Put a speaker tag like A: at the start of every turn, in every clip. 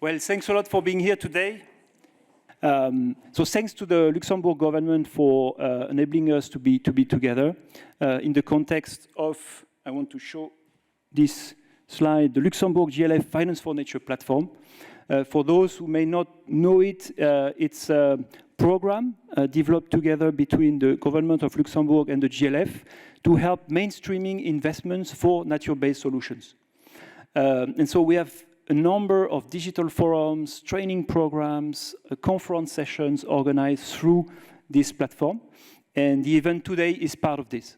A: Well, thanks a lot for being here today. So thanks to the Luxembourg government for enabling us to be together in the context of, I want to show this slide, the Luxembourg GLF Finance for Nature platform. For those who may not know it, it's a program developed together between the government of Luxembourg and the GLF to help mainstreaming investments for nature-based solutions. And so we have a number of digital forums, training programs, conference sessions organized through this platform. And the event today is part of this.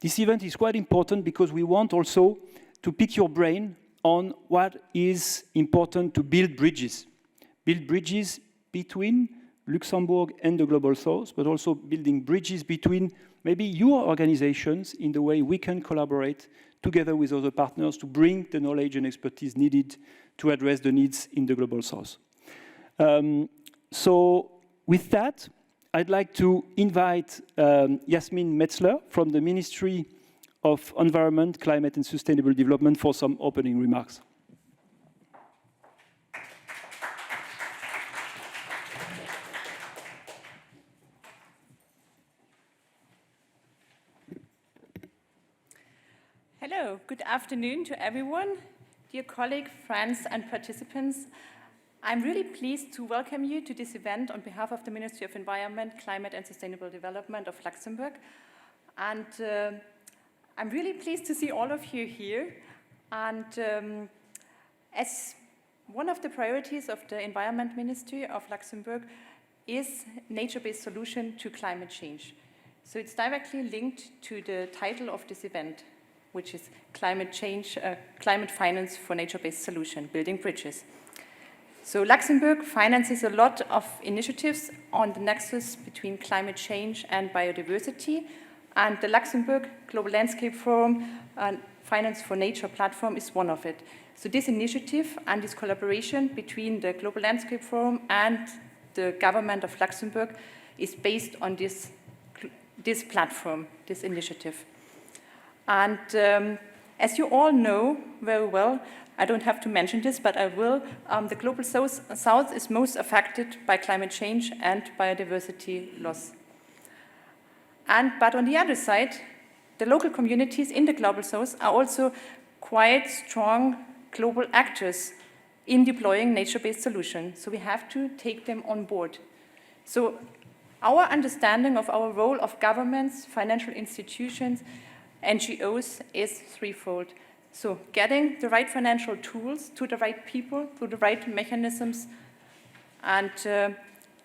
A: This event is quite important because we want also to pick your brain on what is important to build bridges. Build bridges between Luxembourg and the Global South, but also building bridges between maybe your organizations in the way we can collaborate together with other partners to bring the knowledge and expertise needed to address the needs in the Global South. So with that, I'd like to invite Yasmin Metzler from the Ministry of Environment, Climate and Sustainable Development for some opening remarks.
B: Hello, good afternoon to everyone. Dear colleagues, friends and participants, I'm really pleased to welcome you to this event on behalf of the Ministry of Environment, Climate and Sustainable Development of Luxembourg. And I'm really pleased to see all of you here. And as one of the priorities of the Environment Ministry of Luxembourg is nature-based solution to climate change. So it's directly linked to the title of this event, which is Climate Change, Climate Finance for Nature-Based Solution, Building Bridges. So Luxembourg finances a lot of initiatives on the nexus between climate change and biodiversity, and the Luxembourg Global Landscape Forum and Finance for Nature platform is one of it. So this initiative and this collaboration between the Global Landscape Forum and the government of Luxembourg is based on this platform, this initiative. And as you all know very well, I don't have to mention this, but I will, the Global South is most affected by climate change and biodiversity loss. But on the other side, the local communities in the Global South are also quite strong global actors in deploying nature-based solutions. So we have to take them on board. So our understanding of our role of governments, financial institutions, NGOs is threefold. So getting the right financial tools to the right people, through the right mechanisms. And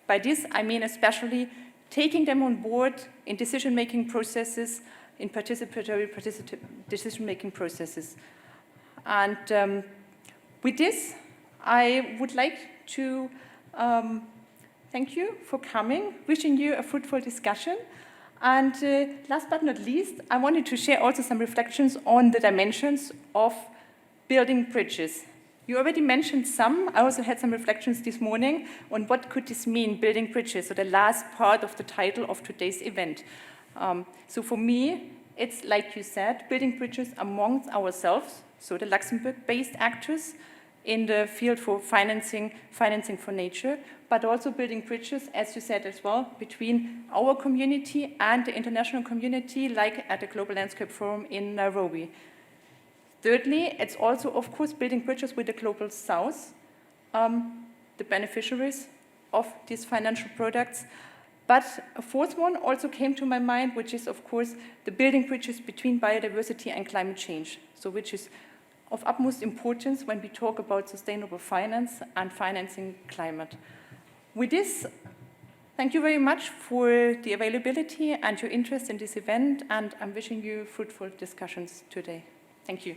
B: by this, I mean especially taking them on board in decision-making processes, in participatory decision-making processes. And with this, I would like to thank you for coming, wishing you a fruitful discussion. And last but not least, I wanted to share also some reflections on the dimensions of building bridges. You already mentioned some. I also had some reflections this morning on what could this mean, building bridges, so the last part of the title of today's event. So for me, it's like you said, building bridges amongst ourselves, so the Luxembourg-based actors in the field for financing for nature, but also building bridges, as you said as well, between our community and the international community, like at the Global Landscape Forum in Nairobi. Thirdly, it's also, of course, building bridges with the Global South, the beneficiaries of these financial products. But a fourth one also came to my mind, which is, of course, the building bridges between biodiversity and climate change, so which is of utmost importance when we talk about sustainable finance and financing climate. With this, thank you very much for the availability and your interest in this event, and I'm wishing you fruitful discussions today. Thank you.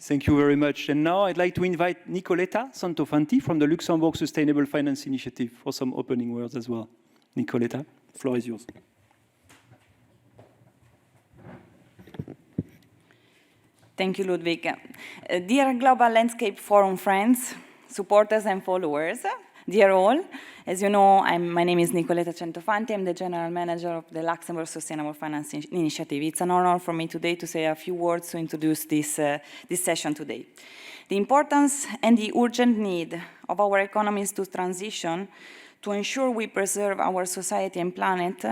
A: Thank you very much. And now I'd like to invite Nicoletta Santofanti from the Luxembourg Sustainable Finance Initiative for some opening words as well. Nicoletta, the floor is yours.
C: Thank you, Ludwig. Dear Global Landscape Forum friends, supporters and followers, Dear all, as you know, my name is Nicoletta Centofanti. I'm the General Manager of the Luxembourg Sustainable Finance Initiative. It's an honor for me today to say a few words to introduce this session today. The importance and the urgent need of our economies to transition to ensure we preserve our society and planet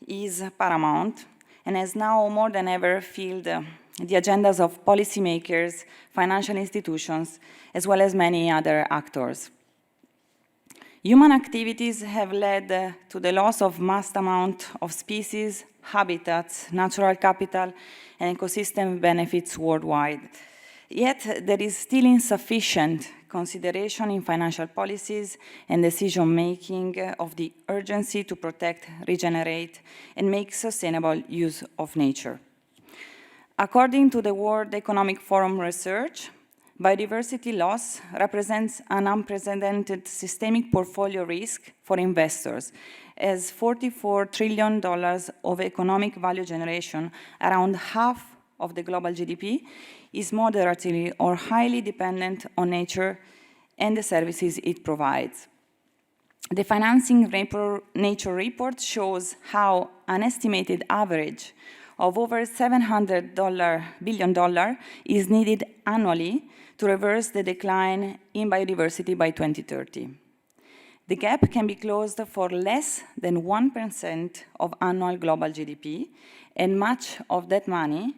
C: is paramount, and has now more than ever filled the agendas of policymakers, financial institutions, as well as many other actors. Human activities have led to the loss of vast amount of species, habitats, natural capital, and ecosystem benefits worldwide. Yet there is still insufficient consideration in financial policies and decision-making of the urgency to protect, regenerate, and make sustainable use of nature. According to the World Economic Forum research, biodiversity loss represents an unprecedented systemic portfolio risk for investors, as $44 trillion of economic value generation, around half of the global GDP, is moderately or highly dependent on nature and the services it provides. The Financing Nature report shows how an estimated average of over $700 billion is needed annually to reverse the decline in biodiversity by 2030. The gap can be closed for less than 1% of annual global GDP, and much of that money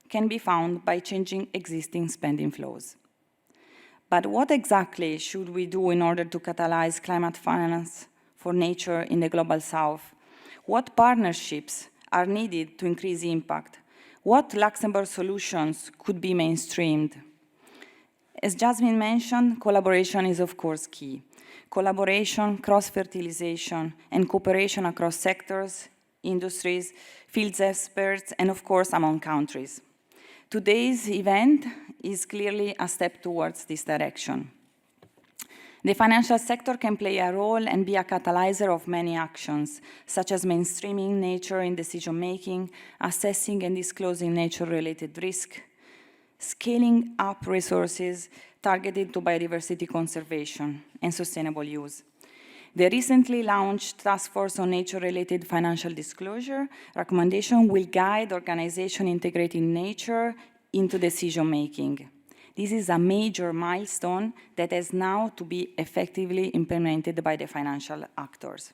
C: can be found by changing existing spending flows. But what exactly should we do in order to catalyze climate finance for nature in the Global South? What partnerships are needed to increase impact? What Luxembourg solutions could be mainstreamed? As Jasmine mentioned, collaboration is of course key. Collaboration, cross-fertilization, and cooperation across sectors, industries, field experts, and of course among countries. Today's event is clearly a step towards this direction. The financial sector can play a role and be a catalyzer of many actions, such as mainstreaming nature in decision-making, assessing and disclosing nature-related risk, scaling up resources targeted to biodiversity conservation and sustainable use. The recently launched Task Force on Nature-Related Financial Disclosure recommendation will guide organizations integrating nature into decision-making. This is a major milestone that has now to be effectively implemented by the financial actors.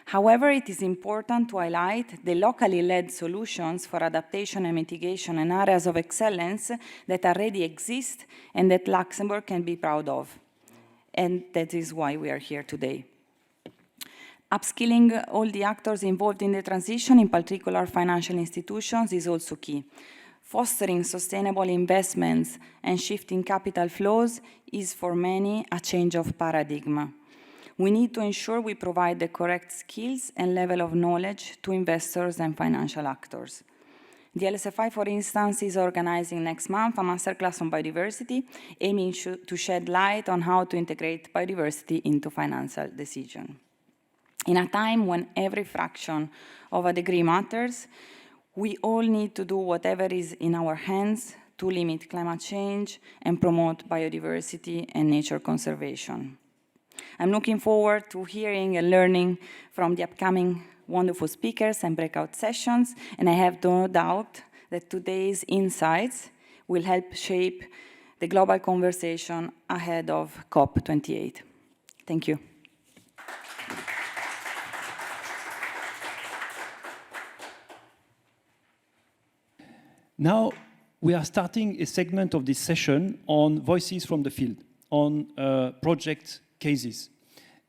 C: However, it is important to highlight the locally led solutions for adaptation and mitigation and areas of excellence that already exist and that Luxembourg can be proud of. And that is why we are here today. Upskilling all the actors involved in the transition, in particular financial institutions, is also key. Fostering sustainable investments and shifting capital flows is for many a change of paradigm. We need to ensure we provide the correct skills and level of knowledge to investors and financial actors. The LSFI, for instance, is organizing next month a masterclass on biodiversity, aiming to shed light on how to integrate biodiversity into financial decisions. In a time when every fraction of a degree matters, we all need to do whatever is in our hands to limit climate change and promote biodiversity and nature conservation. I'm looking forward to hearing and learning from the upcoming wonderful speakers and breakout sessions, and I have no doubt that today's insights will help shape the global conversation ahead of COP28. Thank you.
A: Now, we are starting a segment of this session on voices from the field, on project cases.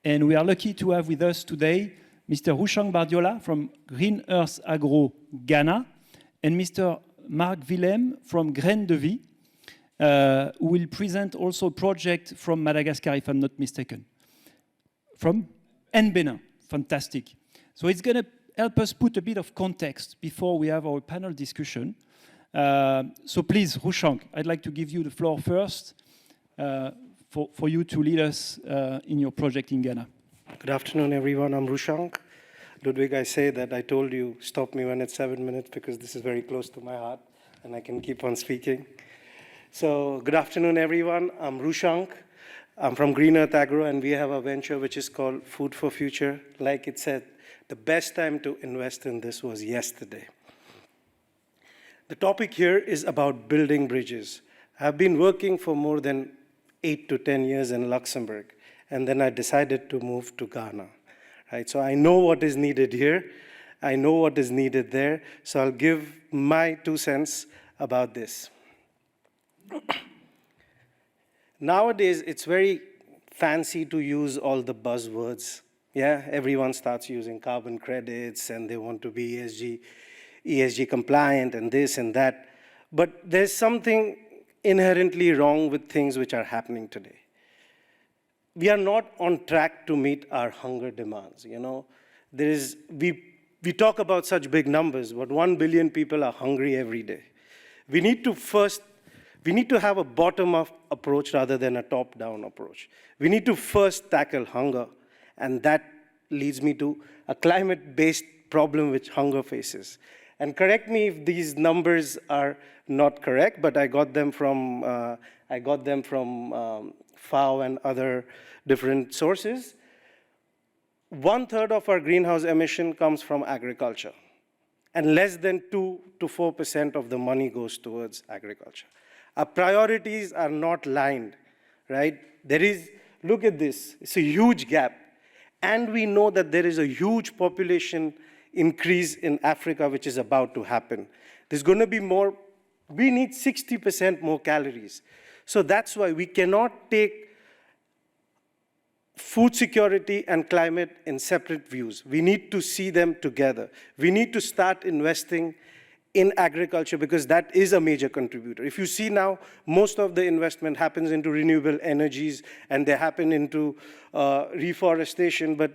A: And we are lucky to have with us today Mr. Ruchang Bardiola from Green Earth Agro Ghana and Mr. Marc Willem from Graines de Vie, who will present also a project from Madagascar, if I'm not mistaken. And Benin. Fantastic. So it's going to help us put a bit of context before we have our panel discussion. So please, Ruchang, I'd like to give you the floor first for you to lead us in your project in Ghana.
D: Good afternoon, everyone. I'm Ruchang. Ludwig, I say that I told you stop me when it's 7 minutes because this is very close to my heart and I can keep on speaking. So good afternoon, everyone. I'm Ruchang. I'm from Green Earth Agro, and we have a venture which is called Food for Future. Like it said, the best time to invest in this was yesterday. The topic here is about building bridges. I've been working for more than 8 to 10 years in Luxembourg, and then I decided to move to Ghana. Right? So I know what is needed here. I know what is needed there. So I'll give my 2 cents about this. Nowadays, it's very fancy to use all the buzzwords. Yeah, everyone starts using carbon credits, and they want to be ESG compliant, and this and that. But there's something inherently wrong with things which are happening today. We are not on track to meet our hunger demands. You know, we talk about such big numbers, but 1 billion people are hungry every day. We need to have a bottom-up approach rather than a top-down approach. We need to first tackle hunger, and that leads me to a climate-based problem which hunger faces. And correct me if these numbers are not correct, but I got them from FAO and other different sources. 1/3 of our greenhouse emission comes from agriculture, and less than 2 to 4% of the money goes towards agriculture. Our priorities are not lined, right? Look at this, it's a huge gap. And we know that there is a huge population increase in Africa which is about to happen. There's going to be more, we need 60% more calories. So that's why we cannot take food security and climate in separate views. We need to see them together. We need to start investing in agriculture because that is a major contributor. If you see now, most of the investment happens into renewable energies and they happen into reforestation, but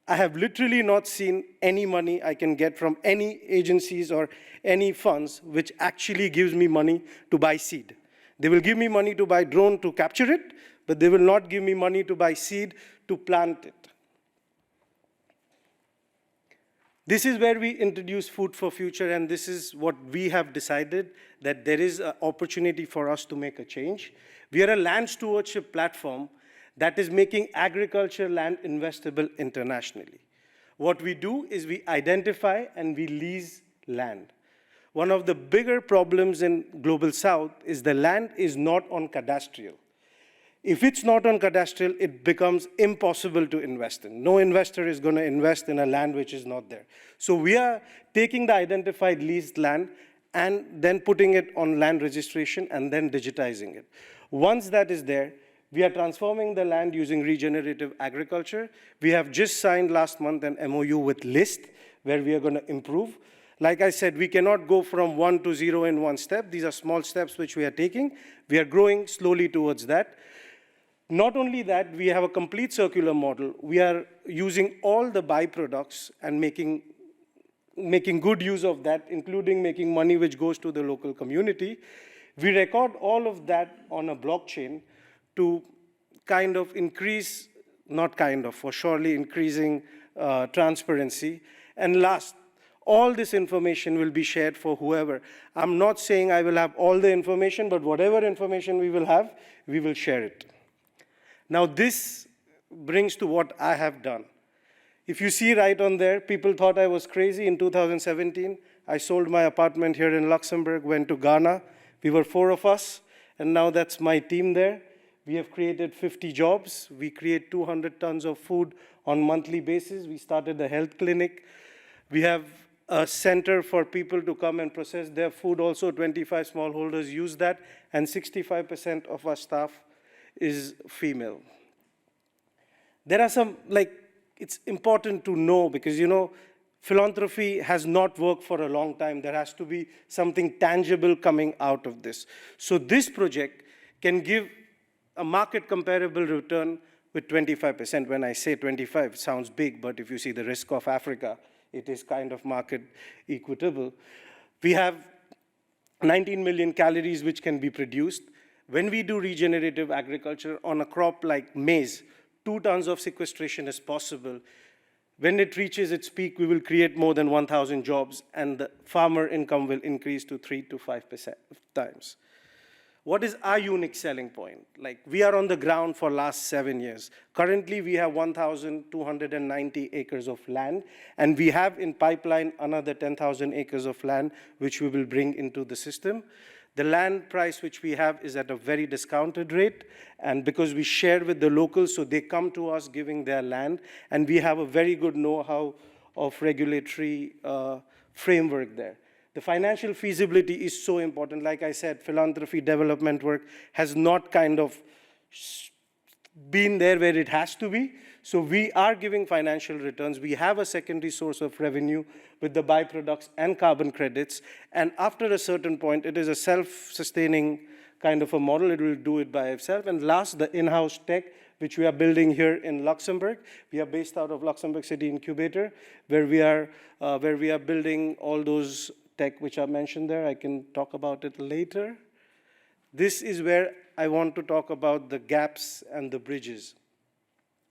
D: I have literally not seen any money I can get from any agencies or any funds which actually gives me money to buy seed. They will give me money to buy drone to capture it, but they will not give me money to buy seed to plant it. This is where we introduce Food for Future, and this is what we have decided, that there is an opportunity for us to make a change. We are a land stewardship platform that is making agriculture land investable internationally. What we do is we identify and we lease land. One of the bigger problems in Global South is the land is not on cadastral. If it's not on cadastral, it becomes impossible to invest in. No investor is going to invest in a land which is not there. So we are taking the identified leased land and then putting it on land registration and then digitizing it. Once that is there, we are transforming the land using regenerative agriculture. We have just signed last month an MOU with LIST, where we are going to improve. Like I said, we cannot go from 1 to 0 in one step. These are small steps which we are taking. We are growing slowly towards that. Not only that, we have a complete circular model. We are using all the byproducts and making good use of that, including making money which goes to the local community. We record all of that on a blockchain to kind of increase, not kind of, for surely increasing transparency. And last, all this information will be shared for whoever. I'm not saying I will have all the information, but whatever information we will have, we will share it. Now this brings to what I have done. If you see right on there, people thought I was crazy in 2017. I sold my apartment here in Luxembourg, went to Ghana. We were 4 of us, and now that's my team there. We have created 50 jobs. We create 200 tons of food on a monthly basis. We started a health clinic. We have a center for people to come and process their food. Also, 25 smallholders use that, and 65% of our staff is female. There are some, it's important to know because, philanthropy has not worked for a long time. There has to be something tangible coming out of this. So this project can give a market comparable return with 25%. When I say 25, it sounds big, but if you see the risk of Africa, it is kind of market equitable. We have 19 million calories which can be produced. When we do regenerative agriculture on a crop like maize, 2 tons of sequestration is possible. When it reaches its peak, we will create more than 1,000 jobs, and the farmer income will increase to 3 to 5% times. What is our unique selling point? Like, we are on the ground for last 7 years. Currently, we have 1,290 acres of land, and we have in pipeline another 10,000 acres of land, which we will bring into the system. The land price which we have is at a very discounted rate, and because we share with the locals, so they come to us giving their land, and we have a very good know-how of regulatory framework there. The financial feasibility is so important. Like I said, philanthropy development work has not kind of been there where it has to be. So we are giving financial returns. We have a secondary source of revenue with the byproducts and carbon credits. And after a certain point, it is a self-sustaining kind of a model. It will do it by itself. And last, the in-house tech, which we are building here in Luxembourg. We are based out of Luxembourg City Incubator, where we are building all those tech which are mentioned there. I can talk about it later. This is where I want to talk about the gaps and the bridges.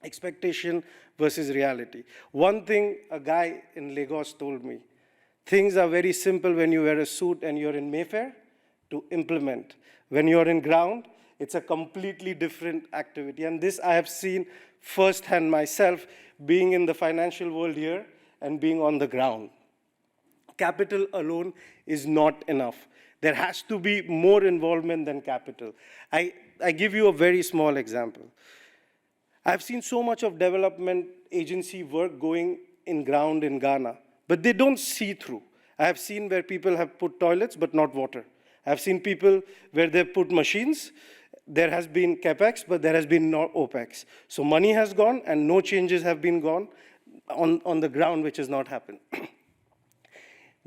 D: Expectation versus reality. One thing a guy in Lagos told me, things are very simple when you wear a suit and you're in Mayfair to implement. When you're in ground, it's a completely different activity. And this I have seen firsthand myself, being in the financial world here and being on the ground. Capital alone is not enough. There has to be more involvement than capital. I give you a very small example. I've seen so much of development agency work going in ground in Ghana, but they don't see through. I have seen where people have put toilets, but not water. I've seen people where they've put machines. There has been CapEx, but there has been no OpEx. So money has gone, and no changes have been gone on the ground, which has not happened.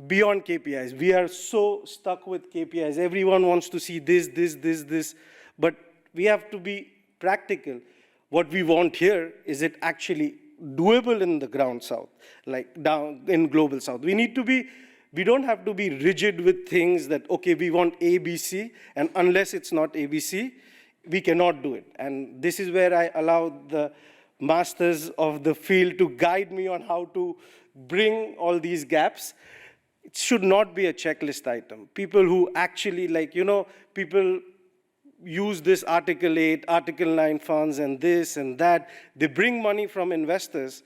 D: Beyond KPIs, we are so stuck with KPIs. Everyone wants to see this, but we have to be practical. What we want here, is it actually doable in the ground south, like down in global south? We don't have to be rigid with things that, okay, we want ABC, and unless it's not ABC, we cannot do it. And this is where I allow the masters of the field to guide me on how to bring all these gaps. It should not be a checklist item. People who actually, people use this Article 8, Article 9 funds and this and that. They bring money from investors.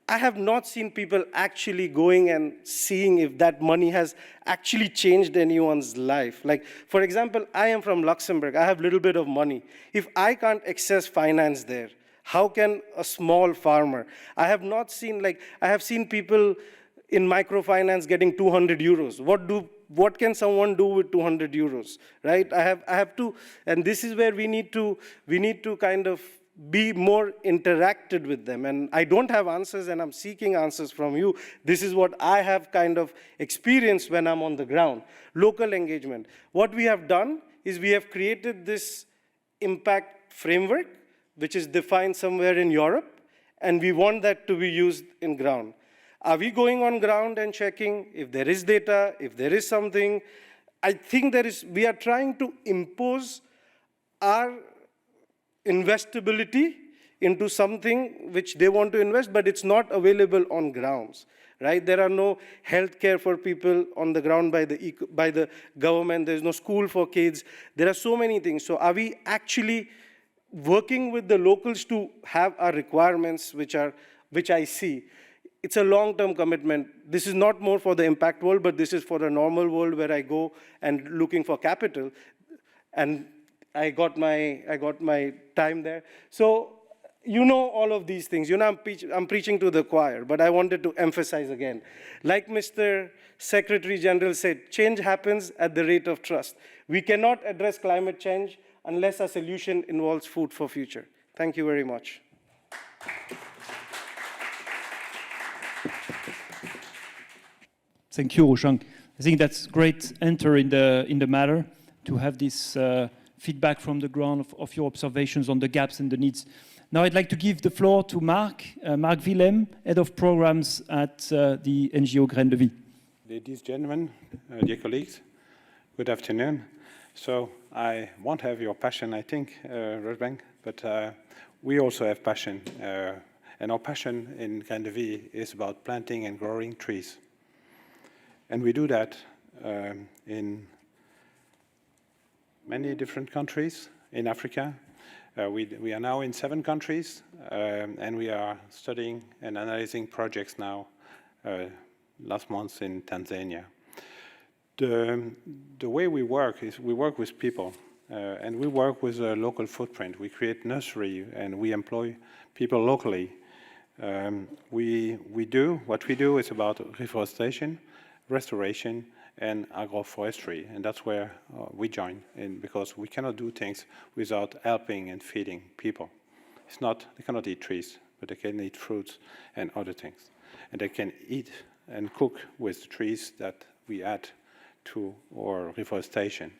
D: I have not seen people actually going and seeing if that money has actually changed anyone's life. Like, for example, I am from Luxembourg. I have a little bit of money. If I can't access finance there, how can a small farmer? I have not seen, I have seen people in microfinance getting 200 euros. What can someone do with 200 euros, right? I have to, and this is where we need to kind of be more interacted with them. And I don't have answers, and I'm seeking answers from you. This is what I have kind of experienced when I'm on the ground. Local engagement. What we have done is we have created this impact framework, which is defined somewhere in Europe, and we want that to be used in ground. Are we going on ground and checking if there is data, if there is something? I think we are trying to impose our investability into something which they want to invest, but it's not available on grounds, right? There are no healthcare for people on the ground by the government. There's no school for kids. There are so many things. So are we actually working with the locals to have our requirements, which I see? It's a long-term commitment. This is not more for the impact world, but this is for the normal world where I go and looking for capital. And I got my time there. So you know all of these things. You know, I'm preaching to the choir, but I wanted to emphasize again. Like Mr. Secretary General said, change happens at the rate of trust. We cannot address climate change unless a solution involves food for future. Thank you very much.
A: Thank you, Roshan. I think that's great enter in the matter to have this feedback from the ground of your observations on the gaps and the needs. Now I'd like to give the floor to Marc Willem, Head of Programs at the NGO Graines de Vie.
E: Ladies, gentlemen, dear colleagues, good afternoon. So I won't have your passion, I think, Rosbank, but we also have passion. And our passion in Graines de Vie is about planting and growing trees. And we do that in many different countries in Africa. We are now in 7 countries, and we are studying and analyzing projects now, last month in Tanzania. The way we work is we work with people, and we work with a local footprint. We create nursery, and we employ people locally. What we do is about reforestation, restoration, and agroforestry, and that's where we join in, because we cannot do things without helping and feeding people. They cannot eat trees, but they can eat fruits and other things. And they can eat and cook with the trees that we add to our reforestation.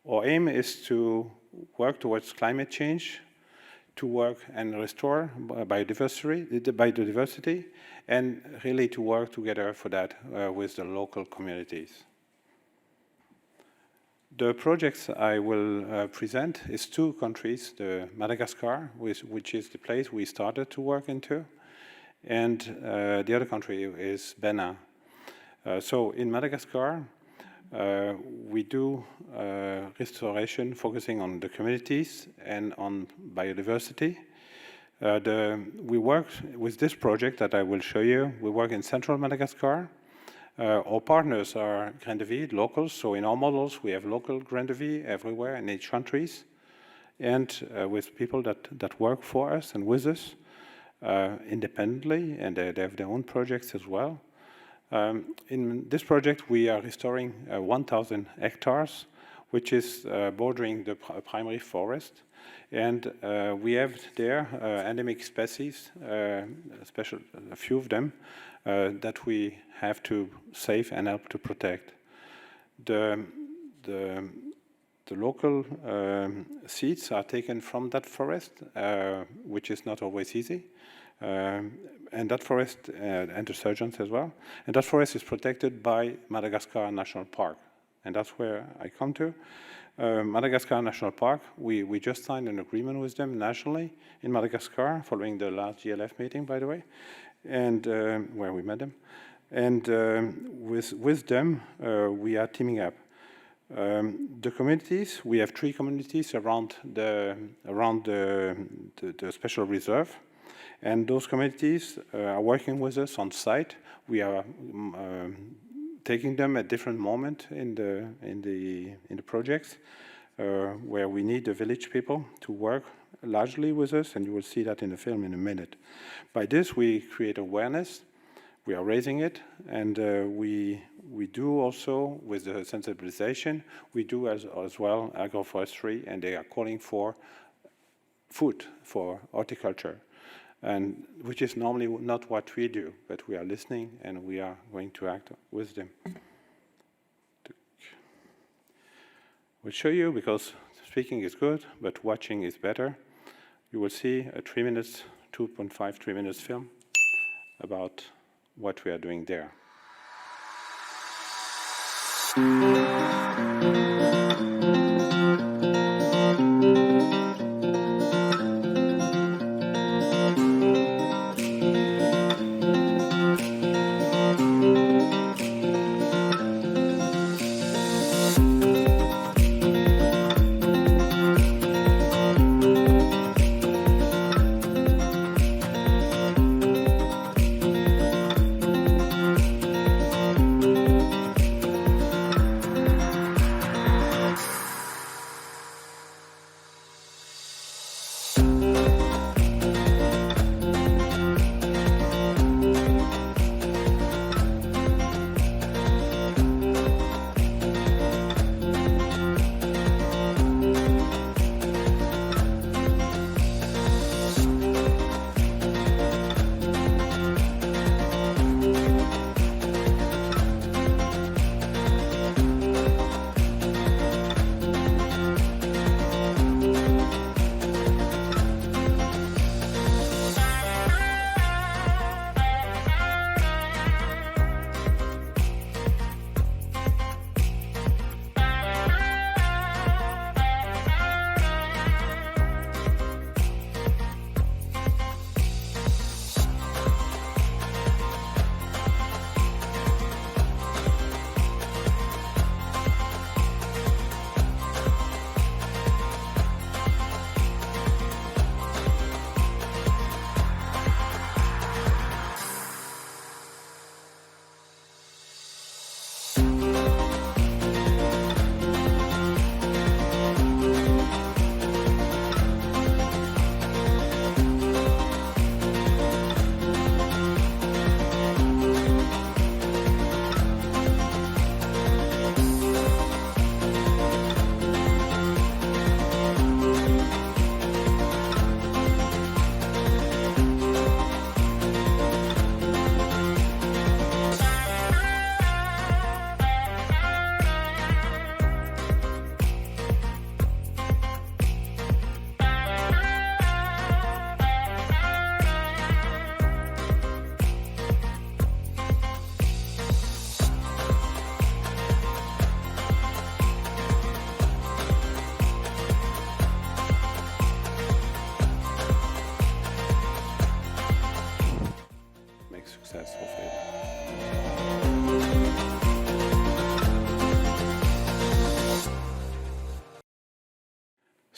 E: Our aim is to work towards climate change, to work and restore biodiversity, and really to work together for that with the local communities. The projects I will present is 2 countries, Madagascar, which is the place we started to work into, and the other country is Benin. So in Madagascar, we do restoration focusing on the communities and on biodiversity. We work with this project that I will show you. We work in central Madagascar. Our partners are Grain de Vie, locals, so in our models we have local Grain de Vie everywhere in each countries, and with people that work for us and with us independently, and they have their own projects as well. In this project we are restoring 1,000 hectares, which is bordering the primary forest. And we have there endemic species, a few of them, that we have to save and help to protect. The local seeds are taken from that forest, which is not always easy. And that forest, and the surgeons as well, and that forest is protected by Madagascar National Park. And that's where I come to. Madagascar National Park, we just signed an agreement with them nationally in Madagascar, following the last GLF meeting, by the way, and where we met them. And with them, we are teaming up. The communities, we have 3 communities around the special reserve, and those communities are working with us on site. We are taking them at different moments in the projects, where we need the village people to work largely with us, and you will see that in the film in a minute. By this, we create awareness. We are raising it, and we do also with the sensibilization. We do as well agroforestry, and they are calling for food for horticulture, and which is normally not what we do, but we are listening and we are going to act with them. We'll show you, because speaking is good, but watching is better. You will see a 3 minutes, 2.5, 3 minutes film about what we are doing there.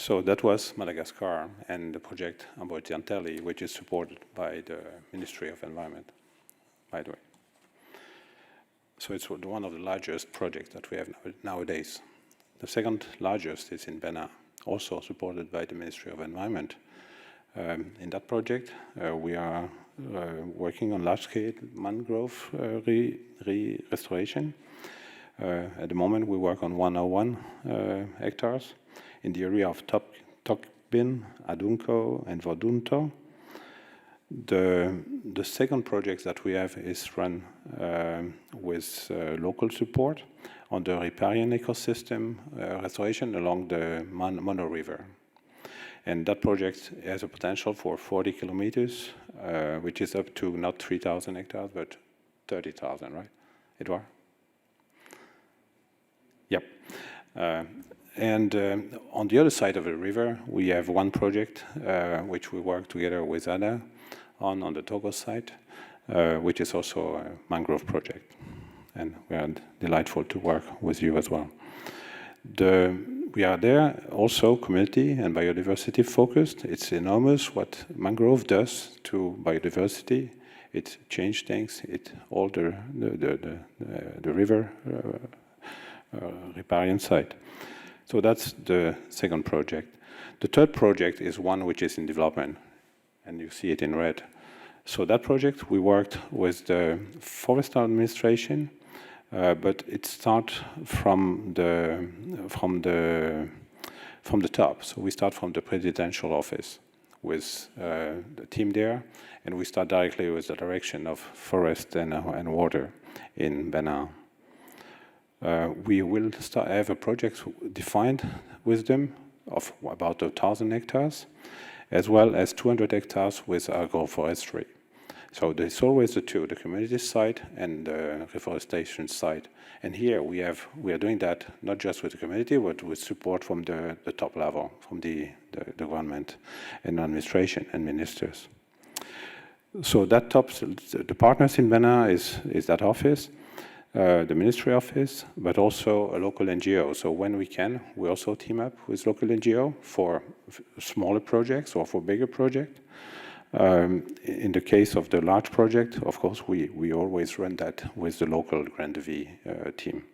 E: So that was Madagascar and the project Amboitianteli, which is supported by the Ministry of Environment, by the way. So it's one of the largest projects that we have nowadays. The second largest is in Benin, also supported by the Ministry of Environment. In that project, we are working on large-scale mangrove restoration. At the moment, we work on 101 hectares in the area of Tokbin, Adunko, and Vodunto. The second project that we have is run with local support on the riparian ecosystem restoration along the Mono River. And that project has a potential for 40 kilometers, which is up to not 3,000 hectares, but 30,000, right, Edouard? Yep. And on the other side of the river, we have one project which we work together with ADA on the Togo side, which is also a mangrove project. And we are delightful to work with you as well. We are there also community and biodiversity focused. It's enormous what mangrove does to biodiversity. It changes things. It alters the river riparian site. So that's the second project. The third project is one which is in development, and you see it in red. So that project, we worked with the Forest Administration, but it starts from the top. So we start from the presidential office with the team there, and we start directly with the direction of forest and water in Benin. We will have a project defined with them of about 1,000 hectares, as well as 200 hectares with agroforestry. So there's always the two, the community side and the reforestation side. And here we are doing that not just with the community, but with support from the top level, from the government and administration and ministers. So that the partners in Benin is that office, the ministry office, but also a local NGO. So when we can, we also team up with local NGO for smaller projects or for bigger projects. In the case of the large project, of course, we always run that with the local Grand Devis team,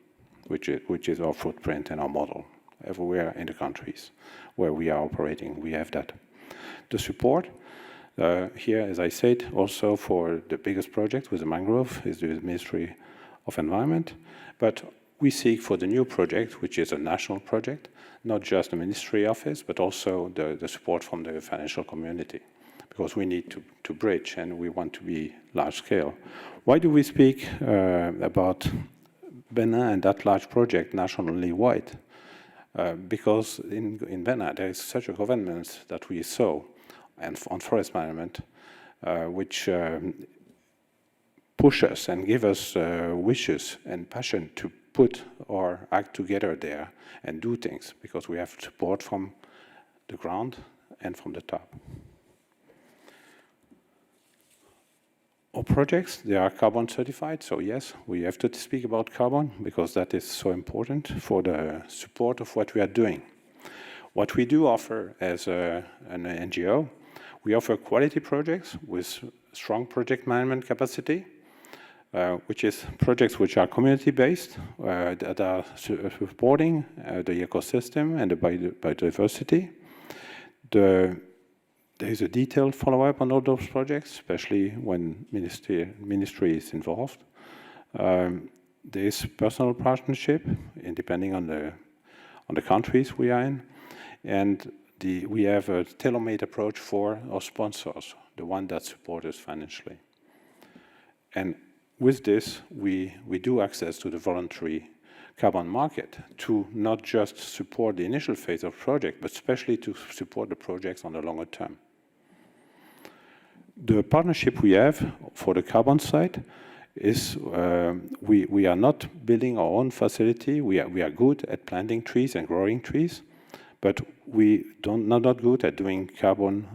E: which is our footprint and our model. Everywhere in the countries where we are operating, we have that. The support here, as I said, also for the biggest project with the mangrove is the Ministry of Environment, but we seek for the new project, which is a national project, not just the ministry office, but also the support from the financial community, because we need to bridge and we want to be large scale. Why do we speak about Benin and that large project nationally wide? Because in Benin there is such a governance that we saw and on forest management, which push us and give us wishes and passion to put or act together there and do things, because we have support from the ground and from the top. Our projects, they are carbon certified, so yes, we have to speak about carbon because that is so important for the support of what we are doing. What we do offer as an NGO, we offer quality projects with strong project management capacity, which is projects which are community-based, that are supporting the ecosystem and the biodiversity. There is a detailed follow-up on all those projects, especially when ministry is involved. There is personal partnership, depending on the countries we are in, and we have a tailor-made approach for our sponsors, the one that support us financially. And with this, we do access to the voluntary carbon market to not just support the initial phase of project, but especially to support the projects on the longer term. The partnership we have for the carbon side is we are not building our own facility. We are good at planting trees and growing trees, but we not good at doing carbon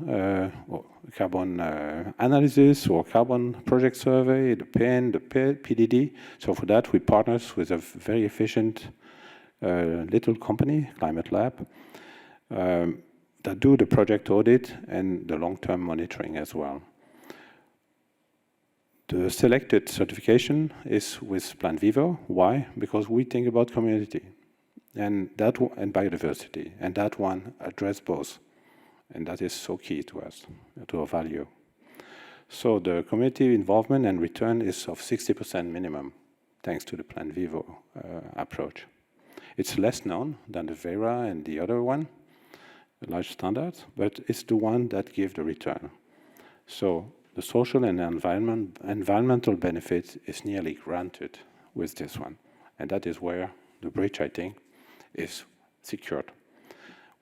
E: analysis or carbon project survey, the PIN, the PDD. So for that, we partner with a very efficient little company, Climate Lab. that do the project audit and the long-term monitoring as well. The selected certification is with Plan Vivo. Why? Because we think about community and biodiversity, and that one address both. And that is so key to us, to our value. So the community involvement and return is of 60% minimum, thanks to the Plan Vivo approach. It's less known than the Vera and the other one, the large standards, but it's the one that gives the return. So the social and environmental benefit is nearly granted with this one. And that is where the bridge, I think, is secured.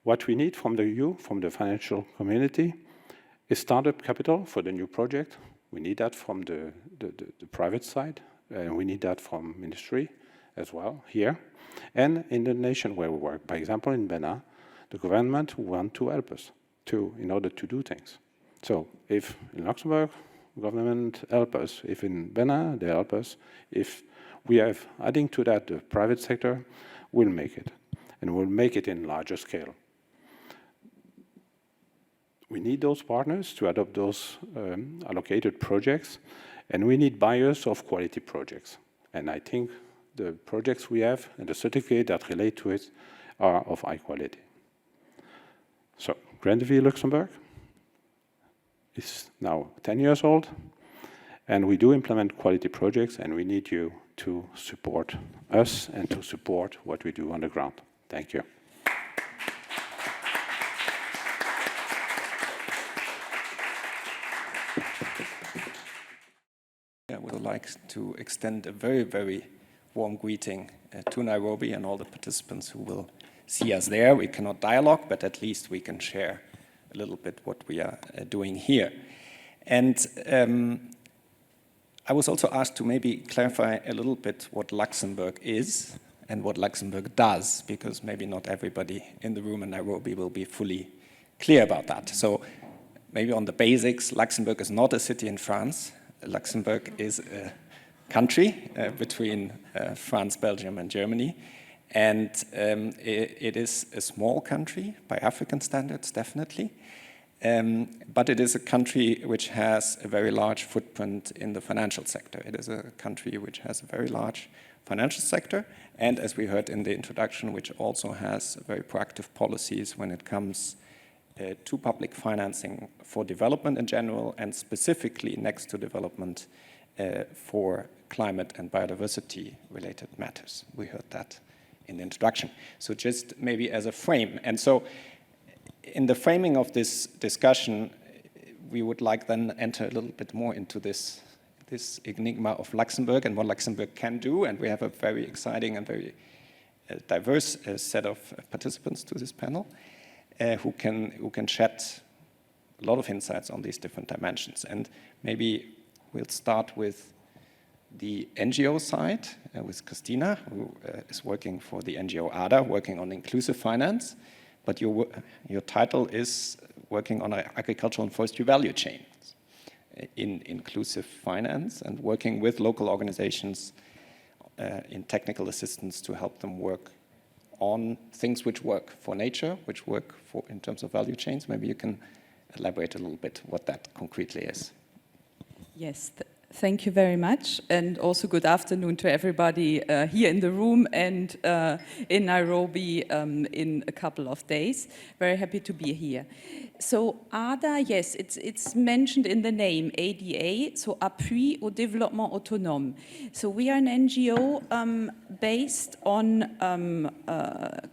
E: What we need from the EU, from the financial community, is startup capital for the new project. We need that from the private side, and we need that from ministry as well here, and in the nation where we work. By example, in Benin, the government want to help us in order to do things. So if in Luxembourg, government help us, if in Benin, they help us, if we have adding to that the private sector, we'll make it, and we'll make it in larger scale. We need those partners to adopt those allocated projects, and we need buyers of quality projects. And I think the projects we have and the certificate that relate to it are of high quality. So Grand Vie Luxembourg is now 10 years old, and we do implement quality projects, and we need you to support us and to support what we do on the ground. Thank you.
F: I would like to extend a very, very warm greeting to Nairobi and all the participants who will see us there. We cannot dialogue, but at least we can share a little bit what we are doing here. And I was also asked to maybe clarify a little bit what Luxembourg is and what Luxembourg does, because maybe not everybody in the room in Nairobi will be fully clear about that. So maybe on the basics, Luxembourg is not a city in France. Luxembourg is a country between France, Belgium, and Germany. And it is a small country by African standards, definitely. But it is a country which has a very large footprint in the financial sector. It is a country which has a very large financial sector, and as we heard in the introduction, which also has very proactive policies when it comes to public financing for development in general, and specifically next to development for climate and biodiversity related matters. We heard that in the introduction. So just maybe as a frame. And so in the framing of this discussion, we would like then enter a little bit more into this enigma of Luxembourg and what Luxembourg can do. And we have a very exciting and very diverse set of participants to this panel who can shed a lot of insights on these different dimensions. And maybe we'll start with the NGO side with Christina, who is working for the NGO ADA, working on inclusive finance. But your title is working on agricultural and forestry value chains in inclusive finance and working with local organizations in technical assistance to help them work on things which work for nature, which work for in terms of value chains. Maybe you can elaborate a little bit what that concretely is.
G: Yes, thank you very much, and also good afternoon to everybody here in the room and in Nairobi in a couple of days. Very happy to be here. So ADA, yes, it's mentioned in the name, ADA, so Appui au Développement Autonome. So we are an NGO based on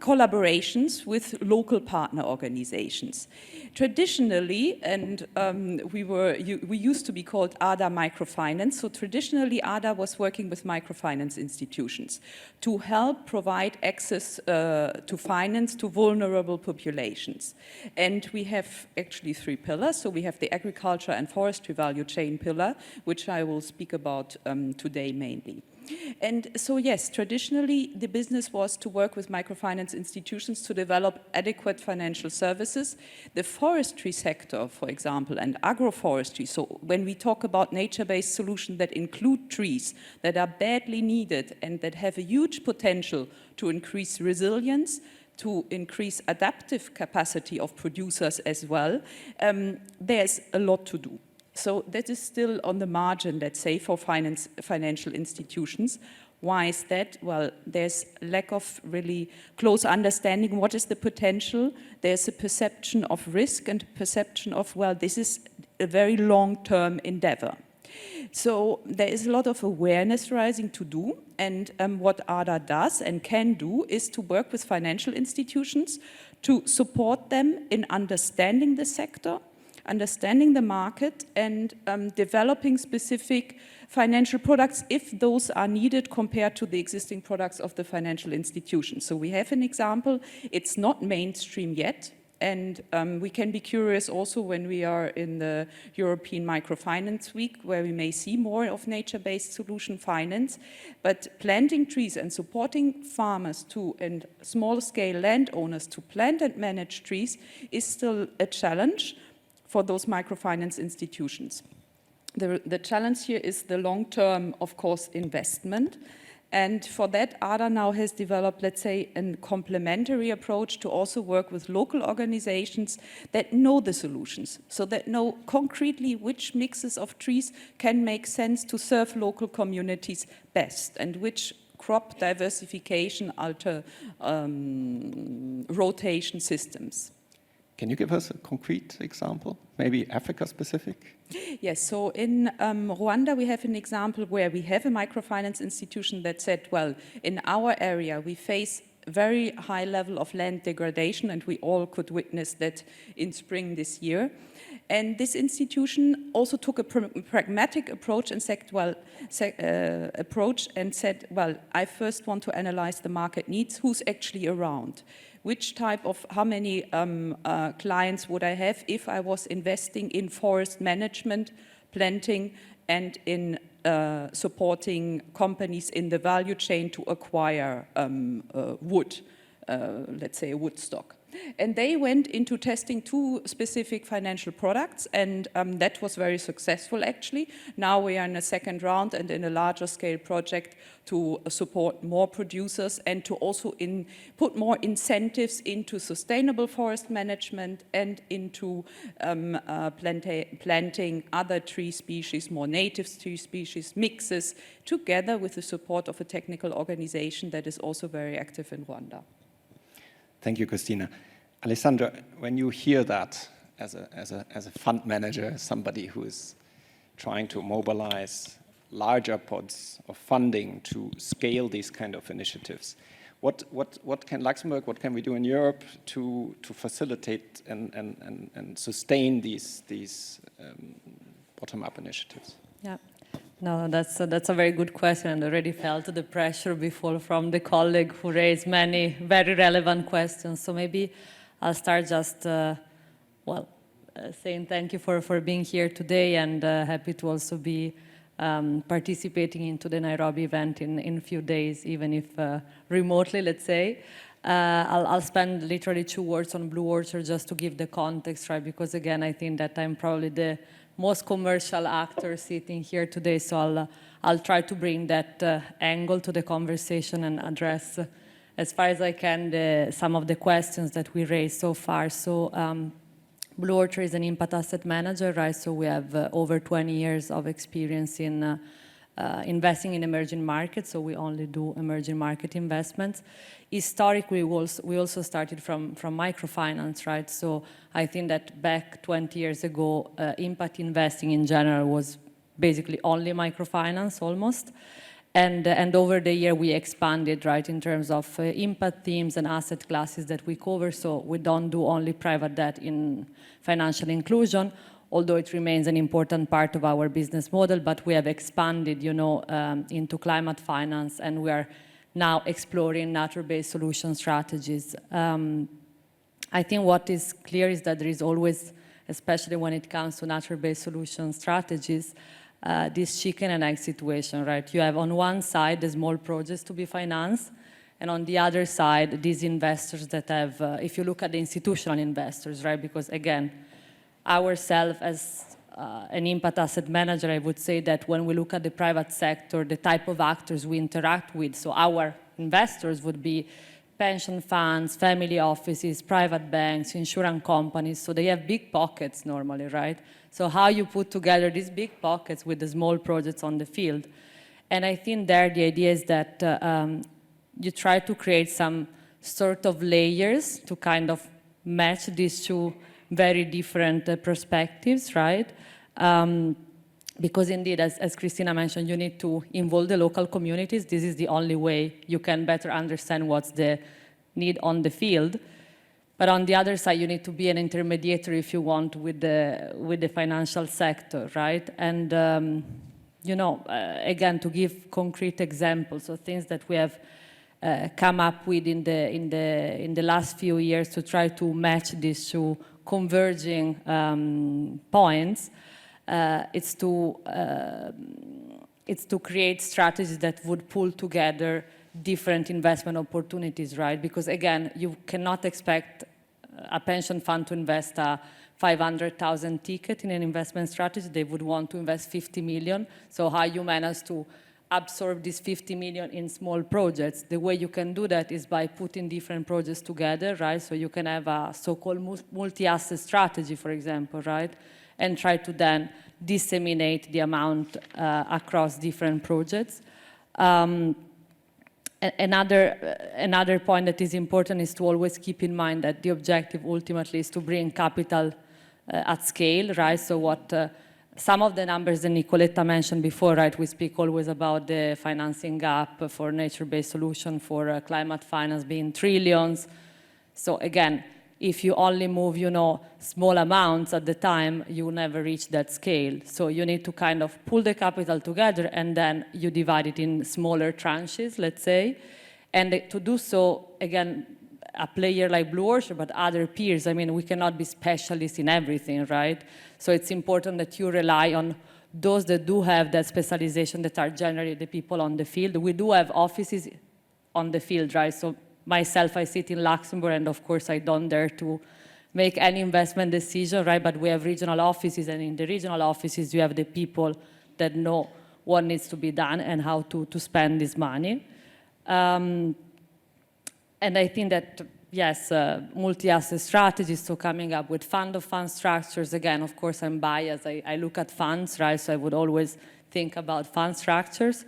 G: collaborations with local partner organizations. Traditionally, and we used to be called ADA Microfinance, so traditionally ADA was working with microfinance institutions to help provide access to finance to vulnerable populations. And we have actually 3 pillars. So we have the agriculture and forestry value chain pillar, which I will speak about today mainly. And so yes, traditionally the business was to work with microfinance institutions to develop adequate financial services. The forestry sector, for example, and agroforestry, so when we talk about nature-based solutions that include trees that are badly needed and that have a huge potential to increase resilience, to increase adaptive capacity of producers as well, there's a lot to do. So that is still on the margin, let's say, for financial institutions. Why is that? Well, there's lack of really close understanding what is the potential. There's a perception of risk and perception of, well, this is a very long-term endeavor. So there is a lot of awareness rising to do, and what ADA does and can do is to work with financial institutions to support them in understanding the sector, understanding the market, and developing specific financial products if those are needed compared to the existing products of the financial institution. So we have an example. It's not mainstream yet, and we can be curious also when we are in the European Microfinance Week, where we may see more of nature-based solution finance. But planting trees and supporting farmers and small-scale landowners to plant and manage trees is still a challenge for those microfinance institutions. The challenge here is the long-term, of course, investment. And for that, ADA now has developed, let's say, a complementary approach to also work with local organizations that know the solutions, so that know concretely which mixes of trees can make sense to serve local communities best, and which crop diversification rotation systems.
F: Can you give us a concrete example, maybe Africa-specific?
G: Yes, so in Rwanda we have an example where we have a microfinance institution that said, well, in our area we face very high level of land degradation, and we all could witness that in spring this year. And this institution also took a pragmatic approach and said, well, I first want to analyze the market needs, who's actually around. Which type of, how many clients would I have if I was investing in forest management, planting, and in supporting companies in the value chain to acquire wood, let's say a wood stock. And they went into testing 2 specific financial products, and that was very successful actually. Now we are in a second round and in a larger scale project to support more producers and to also put more incentives into sustainable forest management and into planting other tree species, more native tree species, mixes, together with the support of a technical organization that is also very active in Rwanda.
F: Thank you, Christina. Alessandra, when you hear that as a fund manager, as somebody who is trying to mobilize larger pots of funding to scale these kind of initiatives, what can Luxembourg, what can we do in Europe to facilitate and sustain these bottom-up initiatives?
H: Yeah. No, that's a very good question, and I already felt the pressure before from the colleague who raised many very relevant questions. So maybe I'll start just, saying thank you for being here today, and happy to also be participating into the Nairobi event in a few days, even if remotely, let's say. I'll spend literally 2 words on Blue Orchard just to give the context, right? Because again, I think that I'm probably the most commercial actor sitting here today, so I'll try to bring that angle to the conversation and address as far as I can some of the questions that we raised so far. So Blue Orchard is an impact asset manager, right? So we have over 20 years of experience in investing in emerging markets, so we only do emerging market investments. Historically, we also started from microfinance, right? So I think that back 20 years ago, impact investing in general was basically only microfinance, almost. And over the year, we expanded, right, in terms of impact themes and asset classes that we cover. So we don't do only private debt in financial inclusion, although it remains an important part of our business model, but we have expanded, into climate finance, and we are now exploring nature-based solution strategies. I think what is clear is that there is always, especially when it comes to nature-based solution strategies, this chicken and egg situation, right? You have on one side the small projects to be financed, and on the other side, these investors that have, if you look at the institutional investors, right? Because again, ourselves as an impact asset manager, I would say that when we look at the private sector, the type of actors we interact with, so our investors would be pension funds, family offices, private banks, insurance companies, so they have big pockets normally, right? So how you put together these big pockets with the small projects on the field. And I think there the idea is that you try to create some sort of layers to kind of match these two very different perspectives, right? Because indeed, as Christina mentioned, you need to involve the local communities. This is the only way you can better understand what's the need on the field. But on the other side, you need to be an intermediary, if you want, with the financial sector, right? And you know, again, to give concrete examples of things that we have come up with in the last few years to try to match these two converging points. It's to create strategies that would pull together different investment opportunities, right? Because again, you cannot expect a pension fund to invest a 500,000 ticket in an investment strategy. They would want to invest 50 million. So how you manage to absorb this 50 million in small projects? The way you can do that is by putting different projects together, right? So you can have a so-called multi-asset strategy, for example, right? And try to then disseminate the amount across different projects. Another point that is important is to always keep in mind that the objective ultimately is to bring capital at scale, right? So what some of the numbers that Nicoletta mentioned before, right? We speak always about the financing gap for nature-based solution for climate finance being trillions. So again, if you only move, you know, small amounts at the time, you will never reach that scale. So you need to kind of pull the capital together and then you divide it in smaller tranches, let's say. And to do so, again, a player like Blue Orchard, but other peers, I mean, we cannot be specialists in everything, right? So it's important that you rely on those that do have that specialization that are generally the people on the field. We do have offices on the field, right? So myself, I sit in Luxembourg, and of course, I don't dare to make any investment decision, right? But we have regional offices, and in the regional offices, you have the people that know what needs to be done and how to spend this money. And I think that, yes, multi-asset strategies, so coming up with fund-of-fund structures. Again, of course, I'm biased. I look at funds, right? So I would always think about fund structures.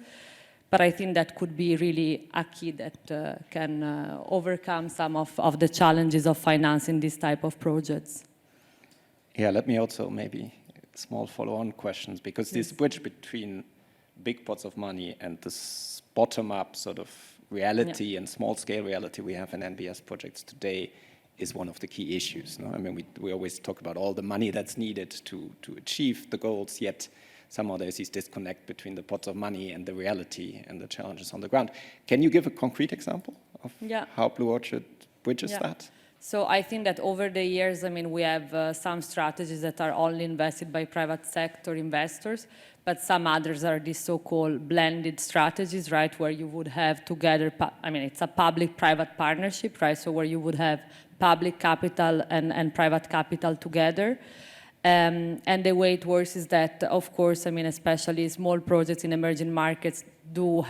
H: But I think that could be really a key that can overcome some of the challenges of financing this type of projects.
F: Yeah, let me also maybe small follow-on questions, because this bridge between big pots of money and this bottom-up sort of reality and small-scale reality we have in NBS projects today is one of the key issues. No? I mean, we always talk about all the money that's needed to achieve the goals, yet somehow there's this disconnect between the pots of money and the reality and the challenges on the ground. Can you give a concrete example of how Blue Orchard bridges that?
H: So I think that over the years, I mean, we have some strategies that are only invested by private sector investors, but some others are these so-called blended strategies, right, where you would have together, I mean, it's a public-private partnership, right, so where you would have public capital and private capital together. And the way it works is that, of course, I mean, especially small projects in emerging markets do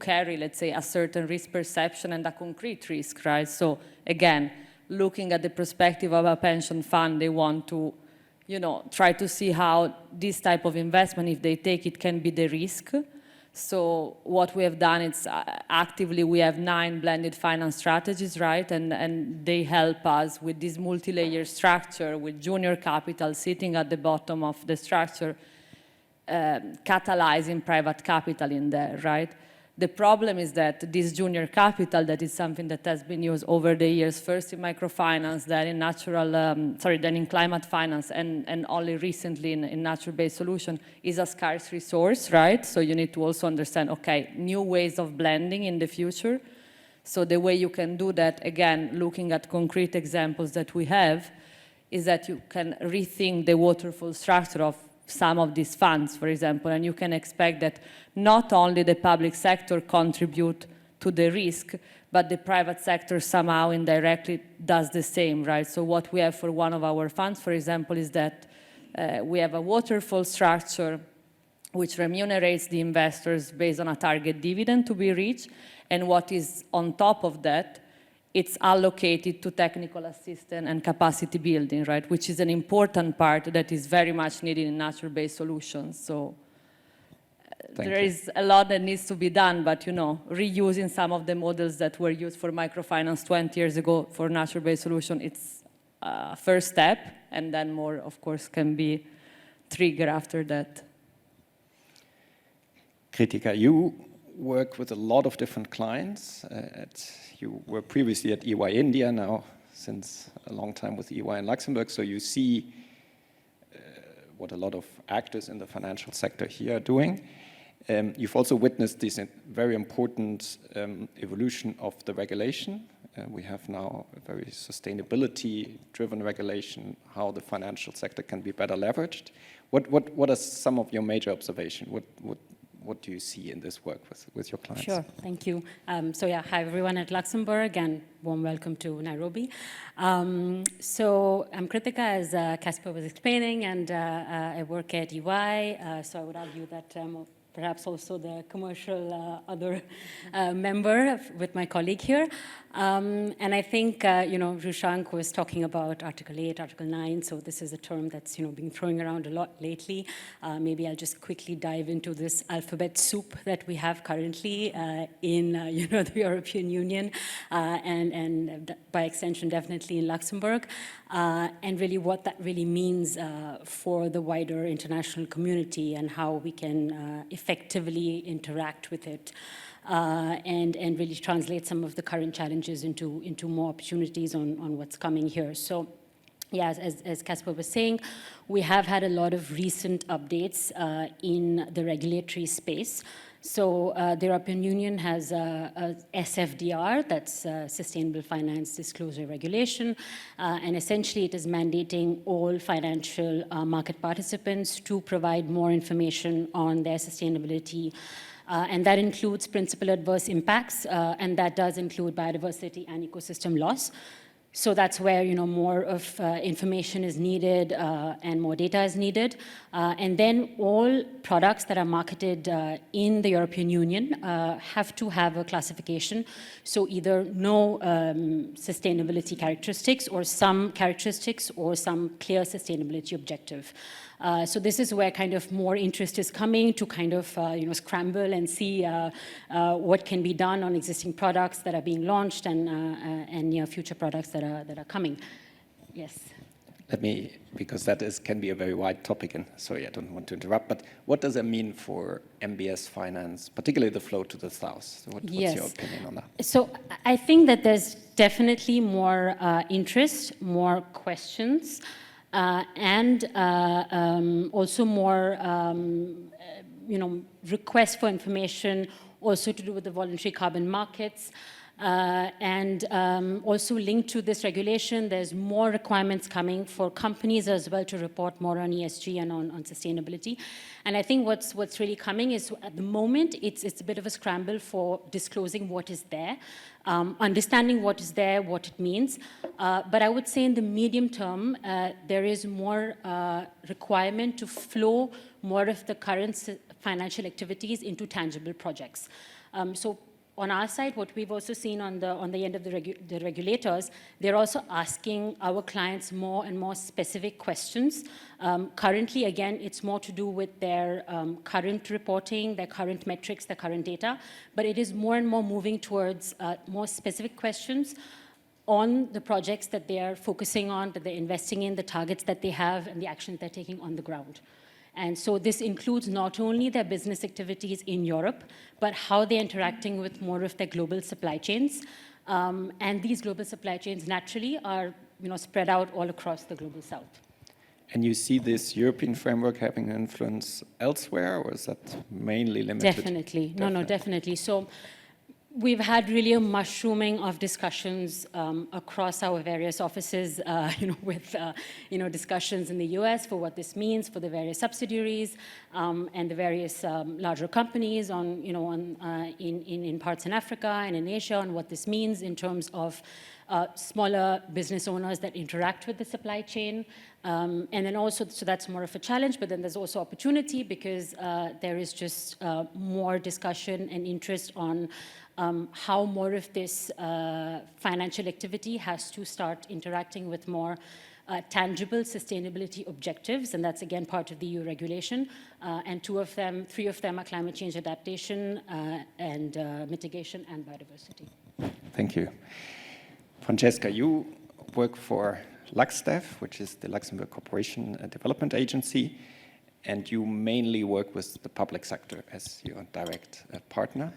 H: carry, let's say, a certain risk perception and a concrete risk, right? So again, looking at the perspective of a pension fund, they want to, you know, try to see how this type of investment, if they take it, can be the risk. So what we have done is actively we have 9 blended finance strategies, right? And they help us with this multi-layer structure with junior capital sitting at the bottom of the structure, catalyzing private capital in there, right? The problem is that this junior capital, that is something that has been used over the years, first in microfinance, then in then in climate finance, and only recently in nature-based solution, is a scarce resource, right? So you need to also understand, okay, new ways of blending in the future. So the way you can do that, again, looking at concrete examples that we have, is that you can rethink the waterfall structure of some of these funds, for example, and you can expect that not only the public sector contribute to the risk, but the private sector somehow indirectly does the same, right? So what we have for one of our funds, for example, is that we have a waterfall structure which remunerates the investors based on a target dividend to be reached, and what is on top of that, it's allocated to technical assistance and capacity building, right, which is an important part that is very much needed in nature-based solutions. So there is a lot that needs to be done, but reusing some of the models that were used for microfinance 20 years ago for nature-based solution, it's a first step, and then more, of course, can be triggered after that.
F: Kritika, you work with a lot of different clients. You were previously at EY India, now since a long time with EY in Luxembourg, so you see what a lot of actors in the financial sector here are doing. You've also witnessed this very important evolution of the regulation. We have now a very sustainability-driven regulation, how the financial sector can be better leveraged. What are some of your major observations? What do you see in this work with your clients?
I: Sure, thank you. Hi everyone at Luxembourg, and warm welcome to Nairobi. So I'm Kritika, as Casper was explaining, and I work at EY, so I would argue that perhaps also the commercial other member with my colleague here. And I think, Shashank was talking about Article 8, Article 9, so this is a term that's, been thrown around a lot lately. Maybe I'll just quickly dive into this alphabet soup that we have currently in, the European Union, and by extension, definitely in Luxembourg, and really what that really means for the wider international community and how we can effectively interact with it. And really translate some of the current challenges into more opportunities on what's coming here. So, yeah, as Casper was saying, we have had a lot of recent updates in the regulatory space. So the European Union has a SFDR, that's Sustainable Finance Disclosure Regulation, and essentially it is mandating all financial market participants to provide more information on their sustainability. And that includes principal adverse impacts, and that does include biodiversity and ecosystem loss. So that's where more of information is needed and more data is needed. And then all products that are marketed in the European Union have to have a classification. So either no sustainability characteristics or some characteristics or some clear sustainability objective. So this is where kind of more interest is coming to kind of scramble and see what can be done on existing products that are being launched and future products that are coming. Yes.
F: Let me, because that can be a very wide topic, and sorry, I don't want to interrupt, but what does it mean for MBS finance, particularly the flow to the south? What's your opinion on that?
I: So I think that there's definitely more interest, more questions, and also more, requests for information, also to do with the voluntary carbon markets. And also linked to this regulation, there's more requirements coming for companies as well to report more on ESG and on sustainability. And I think what's really coming is, at the moment, it's a bit of a scramble for disclosing what is there, understanding what is there, what it means. But I would say in the medium term, there is more requirement to flow more of the current financial activities into tangible projects. So on our side, what we've also seen on the end of the regulators, they're also asking our clients more and more specific questions. Currently, again, it's more to do with their current reporting, their current metrics, their current data, but it is more and more moving towards more specific questions on the projects that they are focusing on, that they're investing in, the targets that they have, and the actions they're taking on the ground. And so this includes not only their business activities in Europe, but how they're interacting with more of their global supply chains. And these global supply chains naturally are spread out all across the global south.
F: And you see this European framework having an influence elsewhere, or is that mainly limited?
I: Definitely. No, definitely. So we've had really a mushrooming of discussions across our various offices, with discussions in the US for what this means for the various subsidiaries and the various larger companies in parts in Africa and in Asia, and what this means in terms of smaller business owners that interact with the supply chain. And then also, so that's more of a challenge, but then there's also opportunity because there is just more discussion and interest on how more of this financial activity has to start interacting with more tangible sustainability objectives, and that's again part of the EU regulation. And three of them are climate change adaptation and mitigation and biodiversity.
F: Thank you. Francesca, you work for LuxDev, which is the Luxembourg Cooperation and Development Agency, and you mainly work with the public sector as your direct partner.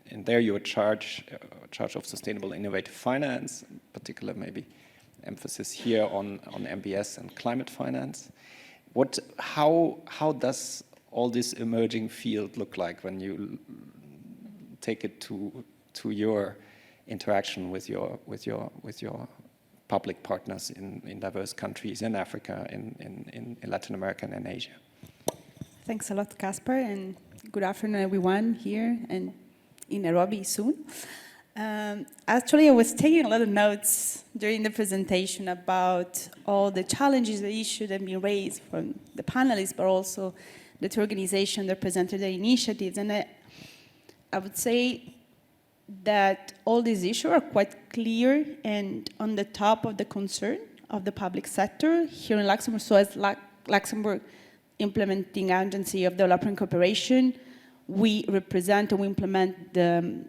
F: And there you're charge of sustainable innovative finance, in particular maybe emphasis here on MBS and climate finance. How does all this emerging field look like when you take it to your interaction with your public partners in diverse countries in Africa, in Latin America, and in Asia?
J: Thanks a lot, Casper, and good afternoon, everyone here and in Nairobi soon. Actually, I was taking a lot of notes during the presentation about all the challenges, the issues that have been raised from the panelists, but also the two organizations that presented their initiatives. And I would say that all these issues are quite clear and on the top of the concern of the public sector here in Luxembourg. So as Luxembourg Implementing Agency of Development Cooperation, we represent and we implement the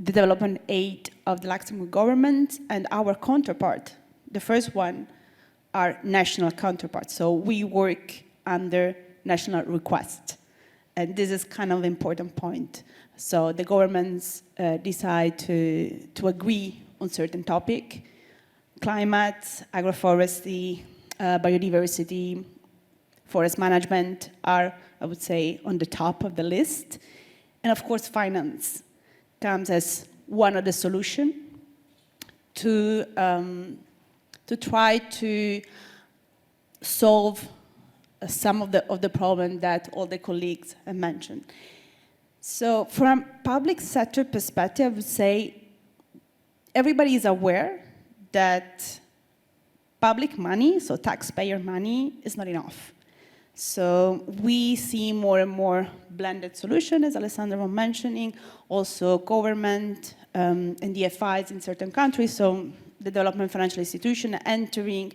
J: development aid of the Luxembourg government, and our counterpart, the first one, are national counterparts. So we work under national request. And this is kind of an important point. So the governments decide to agree on certain topic. Climate, agroforestry, biodiversity, forest management are, I would say, on the top of the list. And of course, finance comes as one of the solutions to try to solve some of the problem that all the colleagues have mentioned. So from a public sector perspective, I would say everybody is aware that public money, so taxpayer money, is not enough. So we see more and more blended solutions, as Alessandra was mentioning, also government and DFIs in certain countries, so the development financial institution entering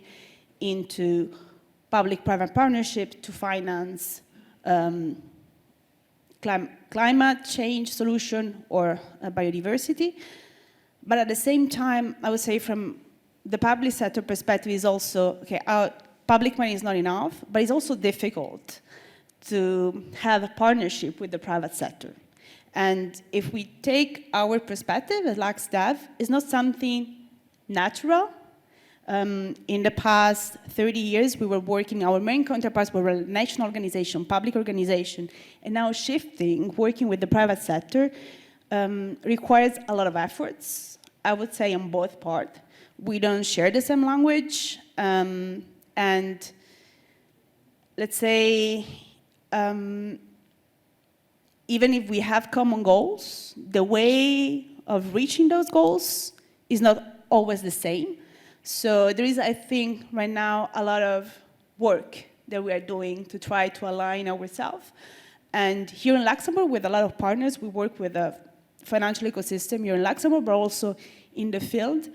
J: into public-private partnership to finance climate change solution or biodiversity. But at the same time, I would say from the public sector perspective is also, okay, our public money is not enough, but it's also difficult to have a partnership with the private sector. And if we take our perspective as LuxDev, it's not something natural. In the past 30 years, we were working, our main counterparts were a national organization, public organization, and now shifting, working with the private sector, requires a lot of efforts, I would say, on both parts. We don't share the same language, and let's say, even if we have common goals, the way of reaching those goals is not always the same. So there is, I think, right now a lot of work that we are doing to try to align ourselves. And here in Luxembourg, with a lot of partners, we work with a financial ecosystem here in Luxembourg, but also in the field.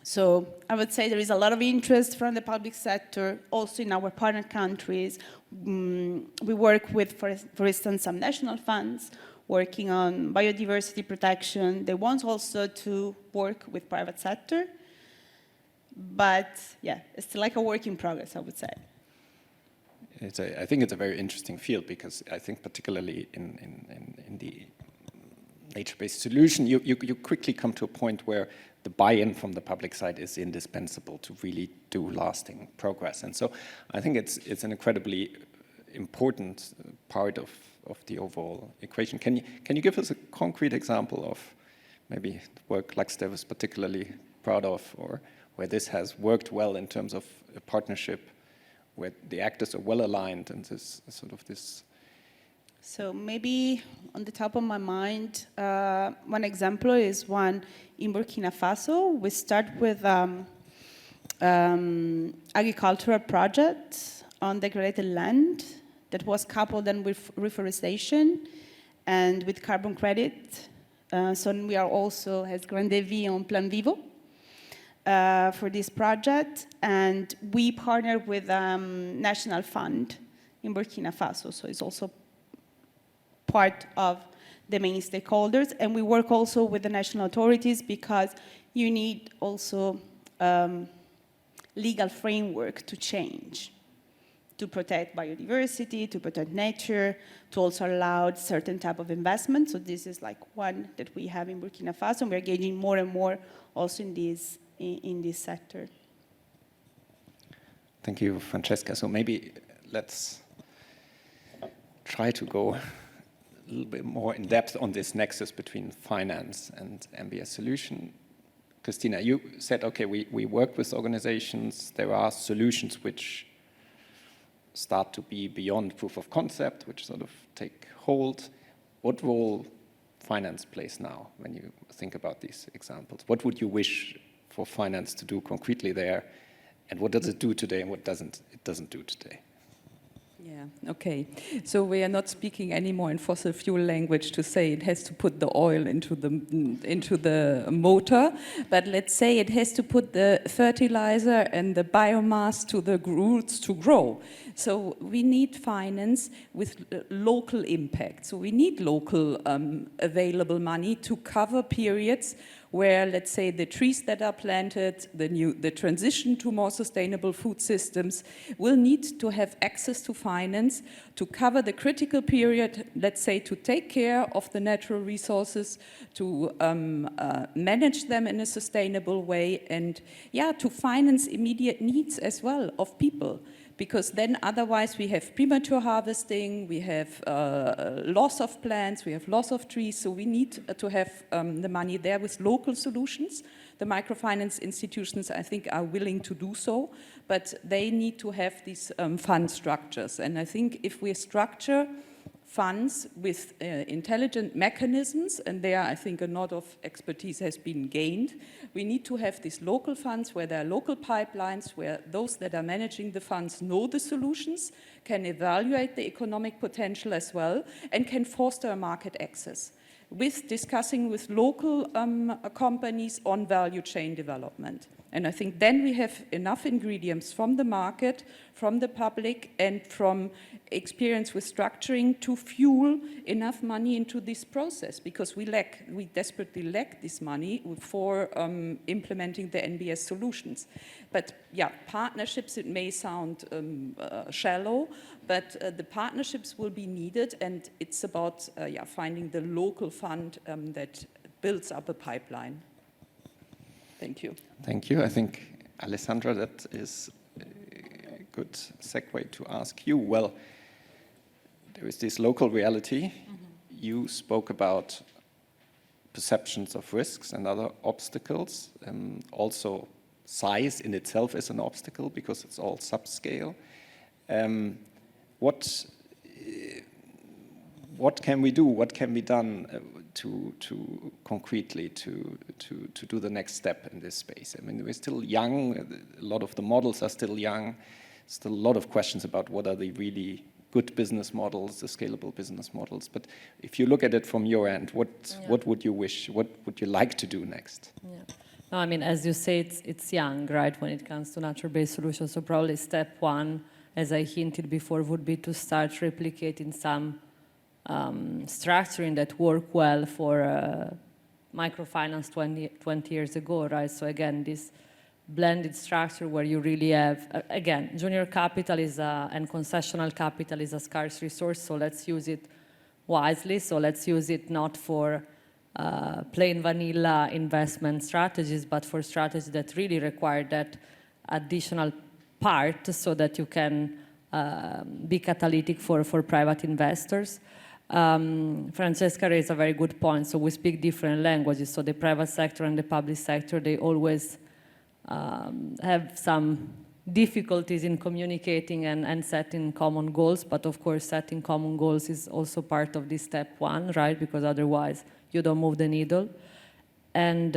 J: So I would say there is a lot of interest from the public sector, also in our partner countries. We work with, for instance, some national funds working on biodiversity protection. They want also to work with private sector. But yeah, it's like a work in progress, I would say.
F: I think it's a very interesting field because I think particularly in the nature-based solution, you quickly come to a point where the buy-in from the public side is indispensable to really do lasting progress. And so I think it's an incredibly important part of the overall equation. Can you give us a concrete example of maybe work LuxDev is particularly proud of, or where this has worked well in terms of a partnership where the actors are well aligned and this sort of this
J: So maybe on the top of my mind, one example is one in Burkina Faso. We start with agricultural project on degraded land that was coupled then with reforestation and with carbon credit. So we are also, as Grande Vie, on Plan Vivo for this project. And we partner with National Fund in Burkina Faso. So it's also part of the main stakeholders. And we work also with the national authorities because you need also legal framework to change, to protect biodiversity, to protect nature, to also allow certain type of investment. So this is like one that we have in Burkina Faso, and we're engaging more and more also in this sector.
F: Thank you, Francesca. So maybe let's try to go a little bit more in depth on this nexus between finance and MBS solution. Christina, you said, okay, we work with organizations. There are solutions which start to be beyond proof of concept, which sort of take hold. What role finance plays now when you think about these examples? What would you wish for finance to do concretely there? And what does it do today and what it doesn't do today?
G: Yeah, okay. So we are not speaking anymore in fossil fuel language to say it has to put the oil into the motor, but let's say it has to put the fertilizer and the biomass to the roots to grow. So we need finance with local impact. So we need local available money to cover periods where, let's say, the trees that are planted, the transition to more sustainable food systems will need to have access to finance to cover the critical period, let's say, to take care of the natural resources, to manage them in a sustainable way, and yeah, to finance immediate needs as well of people. Because then otherwise we have premature harvesting, we have loss of plants, we have loss of trees, so we need to have the money there with local solutions. The microfinance institutions, I think, are willing to do so, but they need to have these fund structures. And I think if we structure funds with intelligent mechanisms, and there I think a lot of expertise has been gained. We need to have these local funds where there are local pipelines, where those that are managing the funds know the solutions, can evaluate the economic potential as well, and can foster market access with discussing with local companies on value chain development. And I think then we have enough ingredients from the market, from the public, and from experience with structuring to fuel enough money into this process, because we desperately lack this money for implementing the NBS solutions. But yeah, partnerships, it may sound shallow, but the partnerships will be needed, and it's about finding the local fund that builds up a pipeline. Thank you.
F: Thank you. I think, Alessandra, that is a good segue to ask you. Well, there is this local reality. Mm-hmm. You spoke about perceptions of risks and other obstacles. Also, size in itself is an obstacle because it's all subscale. What can we do? What can be done to concretely to do the next step in this space? I mean, we're still young. A lot of the models are still young. Still a lot of questions about what are the really good business models, the scalable business models. But if you look at it from your end, what would you wish? What would you like to do next? Yeah.
H: No, I mean, as you say, it's young, right, when it comes to natural-based solutions. So probably step one, as I hinted before, would be to start replicating some structuring that worked well for microfinance 20 years ago, right? So again, this blended structure where you really have, again, junior capital and concessional capital is a scarce resource, so let's use it wisely. So let's use it not for plain vanilla investment strategies, but for strategies that really require that additional part so that you can be catalytic for private investors. Francesca raised a very good point. So we speak different languages. So the private sector and the public sector, they always have some difficulties in communicating and setting common goals, but of course setting common goals is also part of this step one, right? Because otherwise you don't move the needle. And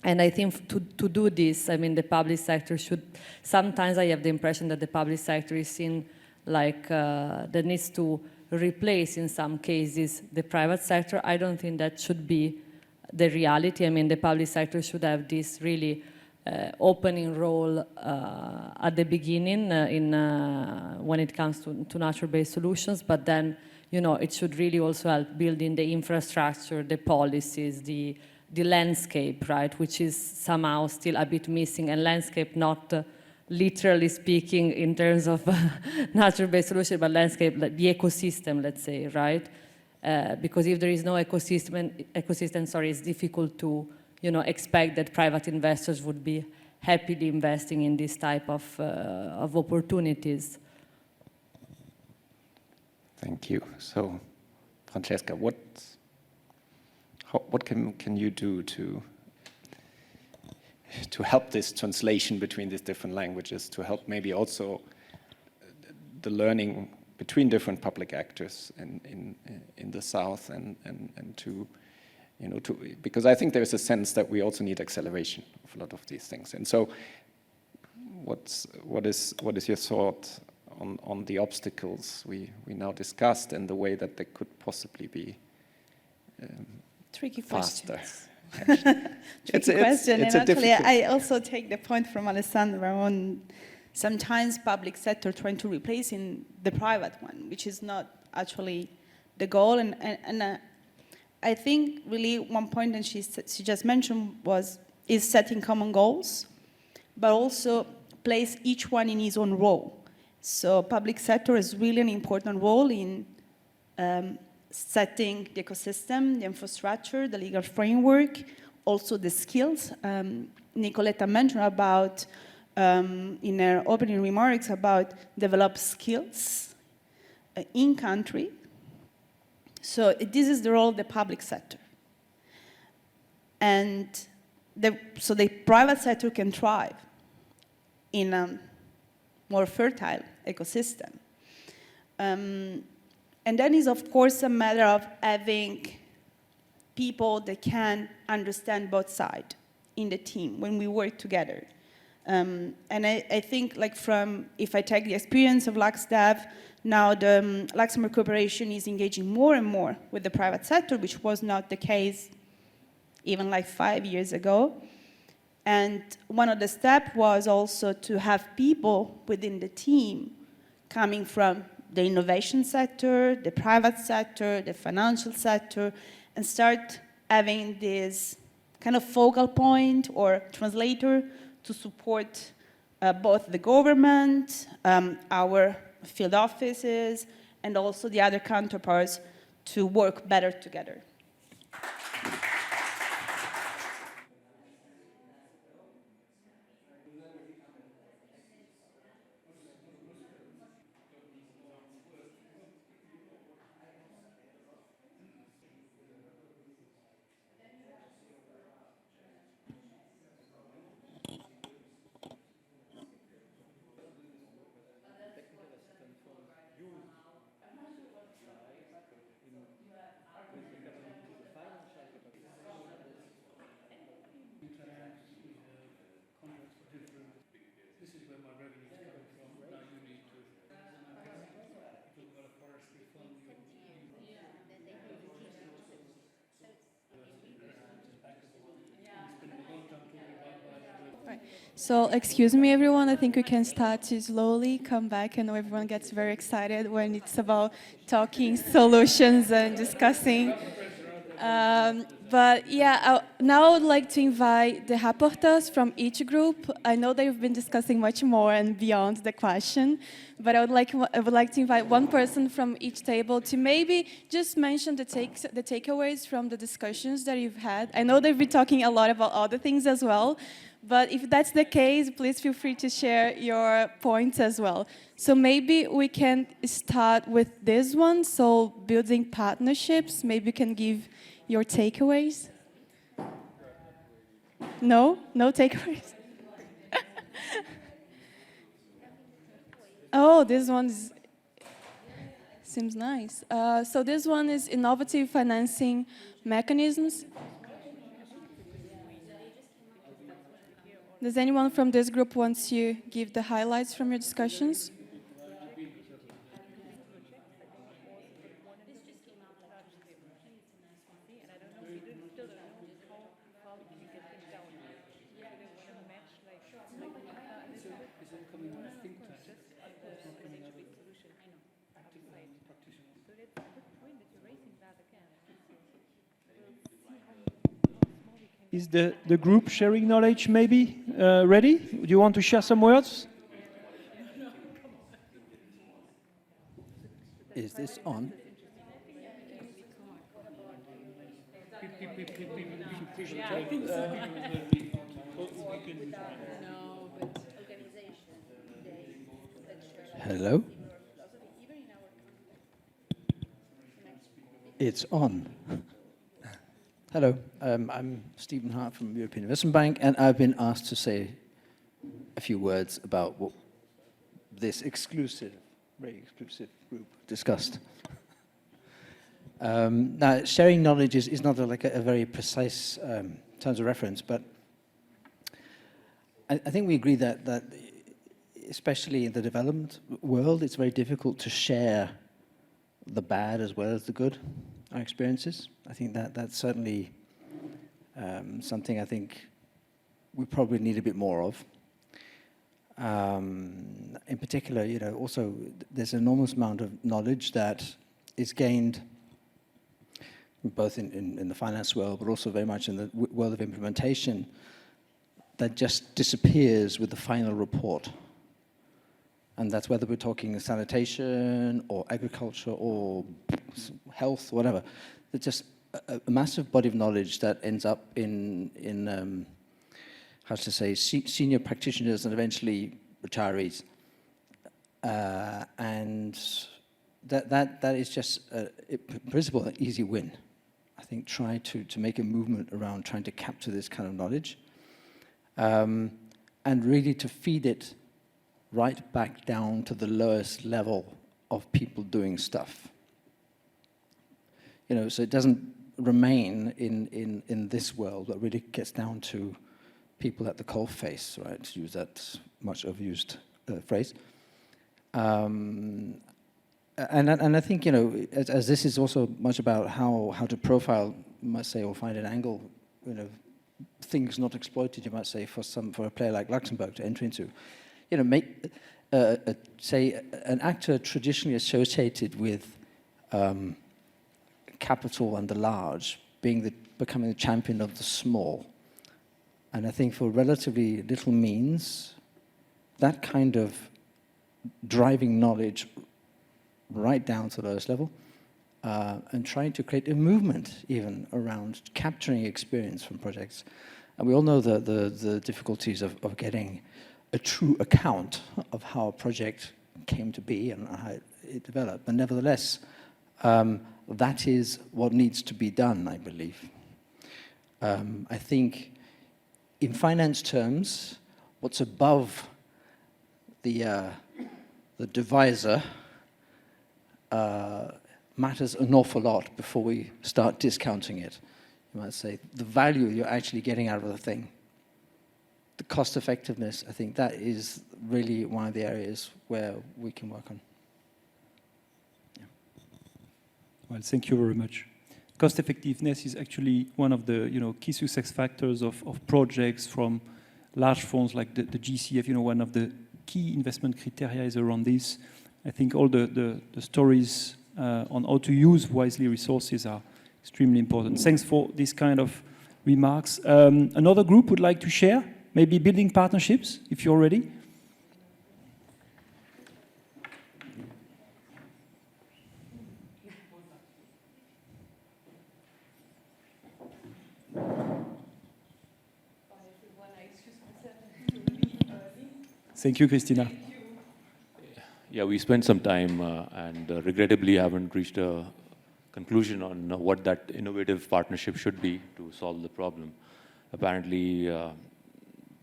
H: I think to do this, I mean, the public sector should, sometimes I have the impression that the public sector is seen like that needs to replace in some cases the private sector. I don't think that should be the reality. I mean, the public sector should have this really opening role at the beginning when it comes to natural-based solutions, but then, you know, it should really also help building the infrastructure, the policies, the landscape, right, which is somehow still a bit missing, and landscape not literally speaking in terms of natural-based solution, but landscape, like the ecosystem, let's say, right? Because if there is no ecosystem, it's difficult to, you know, expect that private investors would be happily investing in this type of opportunities.
F: Thank you. So, Francesca, what can you do to help this translation between these different languages, to help maybe also the learning between different public actors in the South, and to, you know, because I think there's a sense that we also need acceleration of a lot of these things. And so what is your thought on the obstacles we now discussed and the way that they could possibly be
J: Tricky
F: faster?
J: question. Tricky question.
F: It's
J: And actually,
F: difficult.
J: I also take the point from Alessandra on sometimes public sector trying to replace in the private one, which is not actually the goal. And I think really one point that she just mentioned is setting common goals, but also place each one in his own role. So public sector is really an important role in setting the ecosystem, the infrastructure, the legal framework, also the skills. Nicoletta mentioned about, in her opening remarks, about develop skills in country. So this is the role of the public sector. And so the private sector can thrive in a more fertile ecosystem. And then is, of course, a matter of having people that can understand both sides in the team when we work together. And I think, like if I take the experience of LuxDev, now the Luxembourg Corporation is engaging more and more with the private sector, which was not the case even like 5 years ago. And one of the steps was also to have people within the team coming from the innovation sector, the private sector, the financial sector, and start having this kind of focal point or translator to support both the government, our field offices, and also the other counterparts to work better together.
K: So, excuse me, everyone. I think we can start to slowly come back. I know everyone gets very excited when it's about talking solutions and discussing. But yeah, now I would like to invite the rapporteurs from each group. I know they've been discussing much more and beyond the question, but I would like to invite one person from each table to maybe just mention the takeaways from the discussions that you've had. I know they've been talking a lot about other things as well, but if that's the case, please feel free to share your points as well. So maybe we can start with this one. So building partnerships, maybe you can give your takeaways. No takeaways? Oh, this one seems nice. So this one is innovative financing mechanisms. Does anyone from this group want to give the highlights from your discussions?
A: Is the group sharing knowledge maybe ready? Do you want to share some words?
L: Is this on? Hello? It's on. Hello, I'm Stephen Hart from European Investment Bank, and I've been asked to say a few words about what this very exclusive group discussed. Now, sharing knowledge is not like a very precise terms of reference, but I think we agree that especially in the development world, it's very difficult to share the bad as well as the good, our experiences. I think that's certainly something I think we probably need a bit more of. In particular, also there's an enormous amount of knowledge that is gained both in the finance world, but also very much in the world of implementation, that just disappears with the final report. And that's whether we're talking sanitation or agriculture or health, whatever. It's just a massive body of knowledge that ends up in how to say, senior practitioners and eventually retirees. And that is just, in principle, an easy win. I think try to make a movement around trying to capture this kind of knowledge and really to feed it right back down to the lowest level of people doing stuff. So it doesn't remain in this world, but really gets down to people at the coalface, right? To use that much overused phrase. And I think, as this is also much about how to profile, you might say, or find an angle, things not exploited, you might say, for a player like Luxembourg to enter into. Make, say, an actor traditionally associated with capital and the large becoming the champion of the small. And I think for relatively little means, that kind of driving knowledge right down to the lowest level and trying to create a movement even around capturing experience from projects. And we all know the difficulties of getting a true account of how a project came to be and how it developed. But nevertheless, that is what needs to be done, I believe. I think in finance terms, what's above the divisor matters an awful lot before we start discounting it. You might say the value you're actually getting out of the thing. The cost effectiveness, I think that is really one of the areas where we can work on. Yeah.
A: Well, thank you very much. Cost effectiveness is actually one of the key success factors of projects from large funds like the GCF. One of the key investment criteria is around this. I think all the stories on how to use wisely resources are extremely important. Thanks for this kind of remarks. Another group would like to share, maybe building partnerships, if you're ready. Thank you, Christina.
M: Yeah, we spent some time and regrettably haven't reached a conclusion on what that innovative partnership should be to solve the problem. Apparently,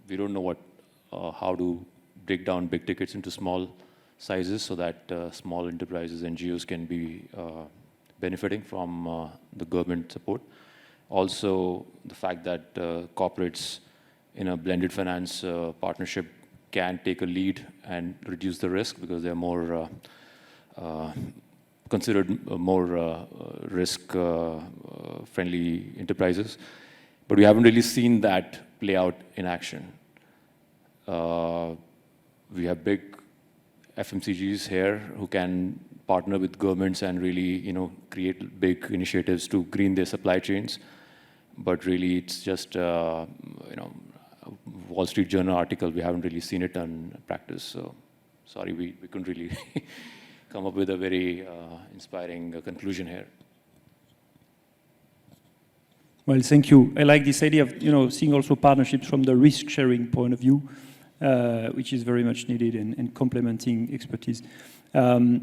M: we don't know how to break down big tickets into small sizes so that small enterprises, NGOs can be benefiting from the government support. Also, the fact that corporates in a blended finance partnership can take a lead and reduce the risk because they're more considered more risk-friendly enterprises. But we haven't really seen that play out in action. We have big FMCGs here who can partner with governments and really, create big initiatives to green their supply chains. But really, it's just, Wall Street Journal article. We haven't really seen it in practice. So, sorry, we couldn't really come up with a very inspiring conclusion here.
A: Well, thank you. I like this idea of seeing also partnerships from the risk-sharing point of view, which is very much needed and complementing expertise. To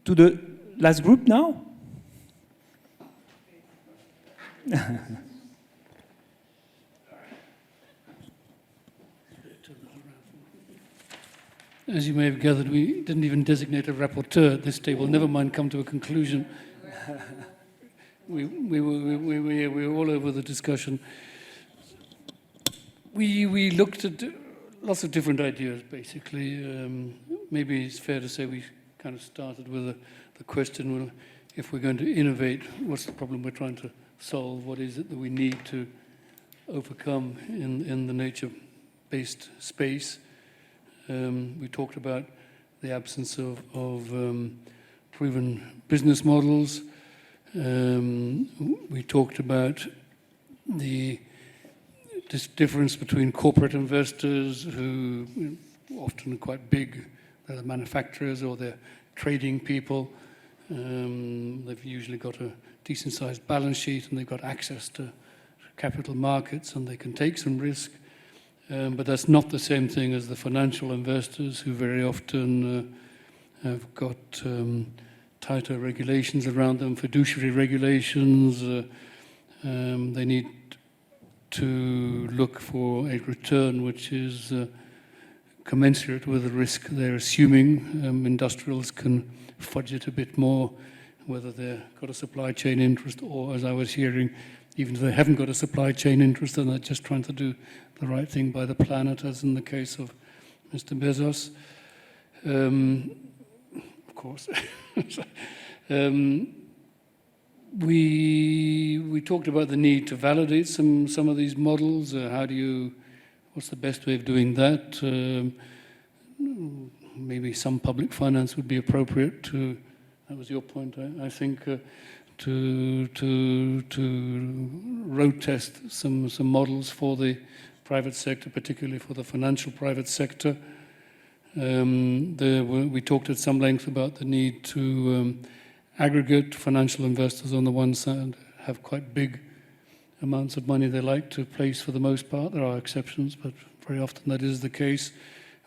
A: the last group now.
N: As you may have gathered, we didn't even designate a rapporteur at this table. Never mind come to a conclusion. We were all over the discussion. We looked at lots of different ideas, basically. Maybe it's fair to say we kind of started with the question, well, if we're going to innovate, what's the problem we're trying to solve? What is it that we need to overcome in the nature-based space? We talked about the absence of proven business models. We talked about the difference between corporate investors who often are quite big, they're the manufacturers or they're trading people. They've usually got a decent-sized balance sheet and they've got access to capital markets and they can take some risk. But that's not the same thing as the financial investors who very often have got tighter regulations around them, fiduciary regulations. They need to look for a return which is commensurate with the risk they're assuming. Industrials can fudge it a bit more, whether they've got a supply chain interest or, as I was hearing, even if they haven't got a supply chain interest and they're just trying to do the right thing by the planet, as in the case of Mr. Bezos. Of course. We talked about the need to validate some of these models. What's the best way of doing that? Maybe some public finance would be appropriate to, that was your point, I think, to road test some models for the private sector, particularly for the financial private sector. We talked at some length about the need to aggregate financial investors on the one side, have quite big amounts of money they like to place for the most part. There are exceptions, but very often that is the case,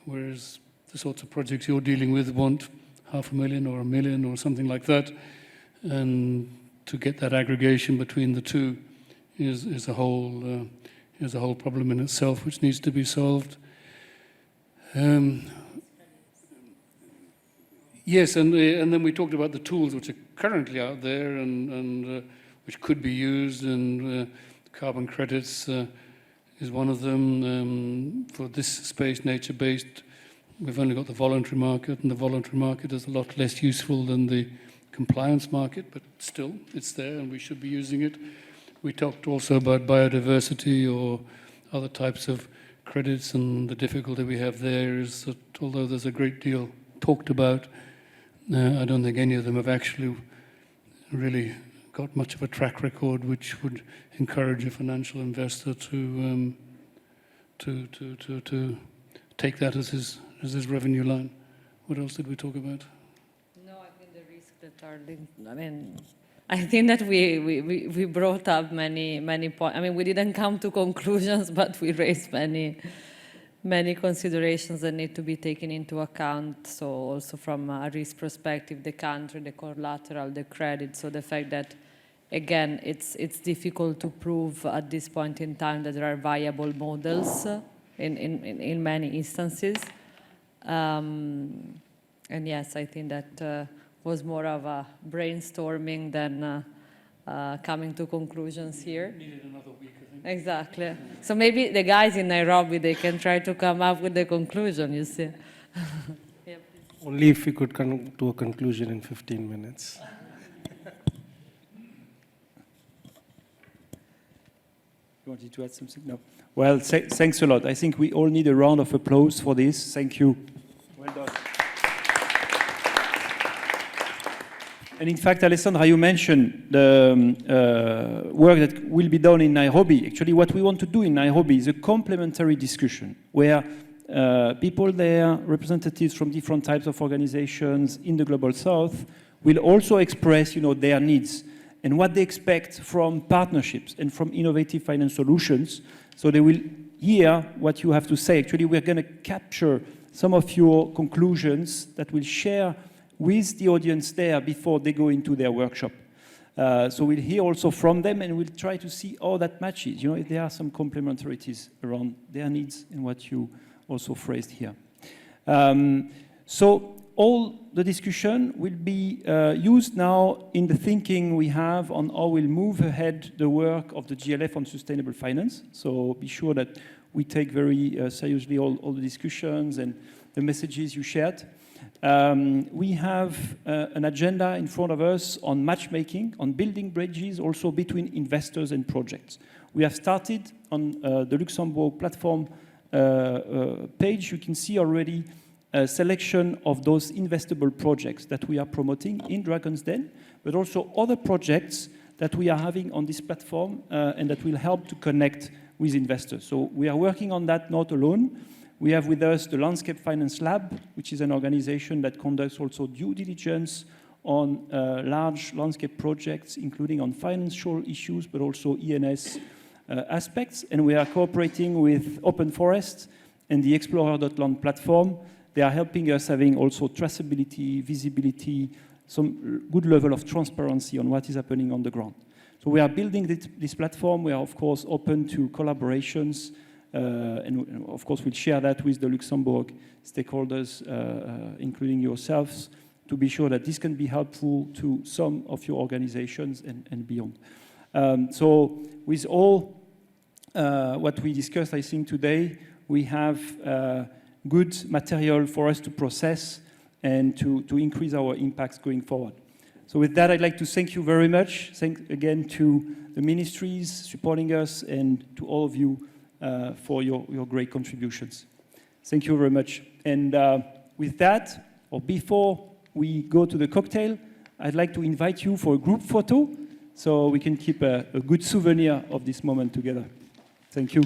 N: whereas the sorts of projects you're dealing with want $500,000 or $1 million or something like that. And to get that aggregation between the two is a whole problem in itself, which needs to be solved. Yes, and then we talked about the tools which are currently out there and which could be used, and carbon credits is one of them. For this space, nature-based, we've only got the voluntary market, and the voluntary market is a lot less useful than the compliance market, but still, it's there and we should be using it. We talked also about biodiversity or other types of credits, and the difficulty we have there is that although there's a great deal talked about, I don't think any of them have actually really got much of a track record which would encourage a financial investor to take that as his revenue line. What else did we talk about?
H: No, I think the risks that are linked. I mean, I think that we brought up many points. I mean, we didn't come to conclusions, but we raised many considerations that need to be taken into account. So also from a risk perspective, the country, the collateral, the credit. So the fact that, again, it's difficult to prove at this point in time that there are viable models in many instances. And yes, I think that was more of a brainstorming than coming to conclusions here.
N: Needed another week, I think.
H: Exactly. So maybe the guys in Nairobi, they can try to come up with the conclusion, you see. Yeah,
D: Only if we could come to a conclusion in 15 minutes.
A: You wanted to add something? No. Well, thanks a lot. I think we all need a round of applause for this. Thank you. Well done. And in fact, Alessandra, you mentioned the work that will be done in Nairobi. Actually, what we want to do in Nairobi is a complementary discussion where people there, representatives from different types of organizations in the Global South, will also express, their needs and what they expect from partnerships and from innovative finance solutions. So they will hear what you have to say. Actually, we're going to capture some of your conclusions that we'll share with the audience there before they go into their workshop. So we'll hear also from them, and we'll try to see how that matches, if there are some complementarities around their needs and what you also phrased here. So all the discussion will be used now in the thinking we have on how we'll move ahead the work of the GLF on sustainable finance. So be sure that we take very seriously all the discussions and the messages you shared. We have an agenda in front of us on matchmaking, on building bridges also between investors and projects. We have started on the Luxembourg platform page. You can see already a selection of those investable projects that we are promoting in Dragon's Den, but also other projects that we are having on this platform and that will help to connect with investors. So we are working on that not alone. We have with us the Landscape Finance Lab, which is an organization that conducts also due diligence on large landscape projects, including on financial issues, but also ENS aspects. And we are cooperating with Open Forest and the Explorer.land platform. They are helping us having also traceability, visibility, some good level of transparency on what is happening on the ground. So we are building this platform. We are, of course, open to collaborations. And of course, we'll share that with the Luxembourg stakeholders, including yourselves, to be sure that this can be helpful to some of your organizations and beyond. So with all what we discussed, I think today, we have good material for us to process and to increase our impacts going forward. So with that, I'd like to thank you very much. Thanks again to the ministries supporting us and to all of you for your great contributions. Thank you very much. And with that, or before we go to the cocktail, I'd like to invite you for a group photo so we can keep a good souvenir of this moment together. Thank you.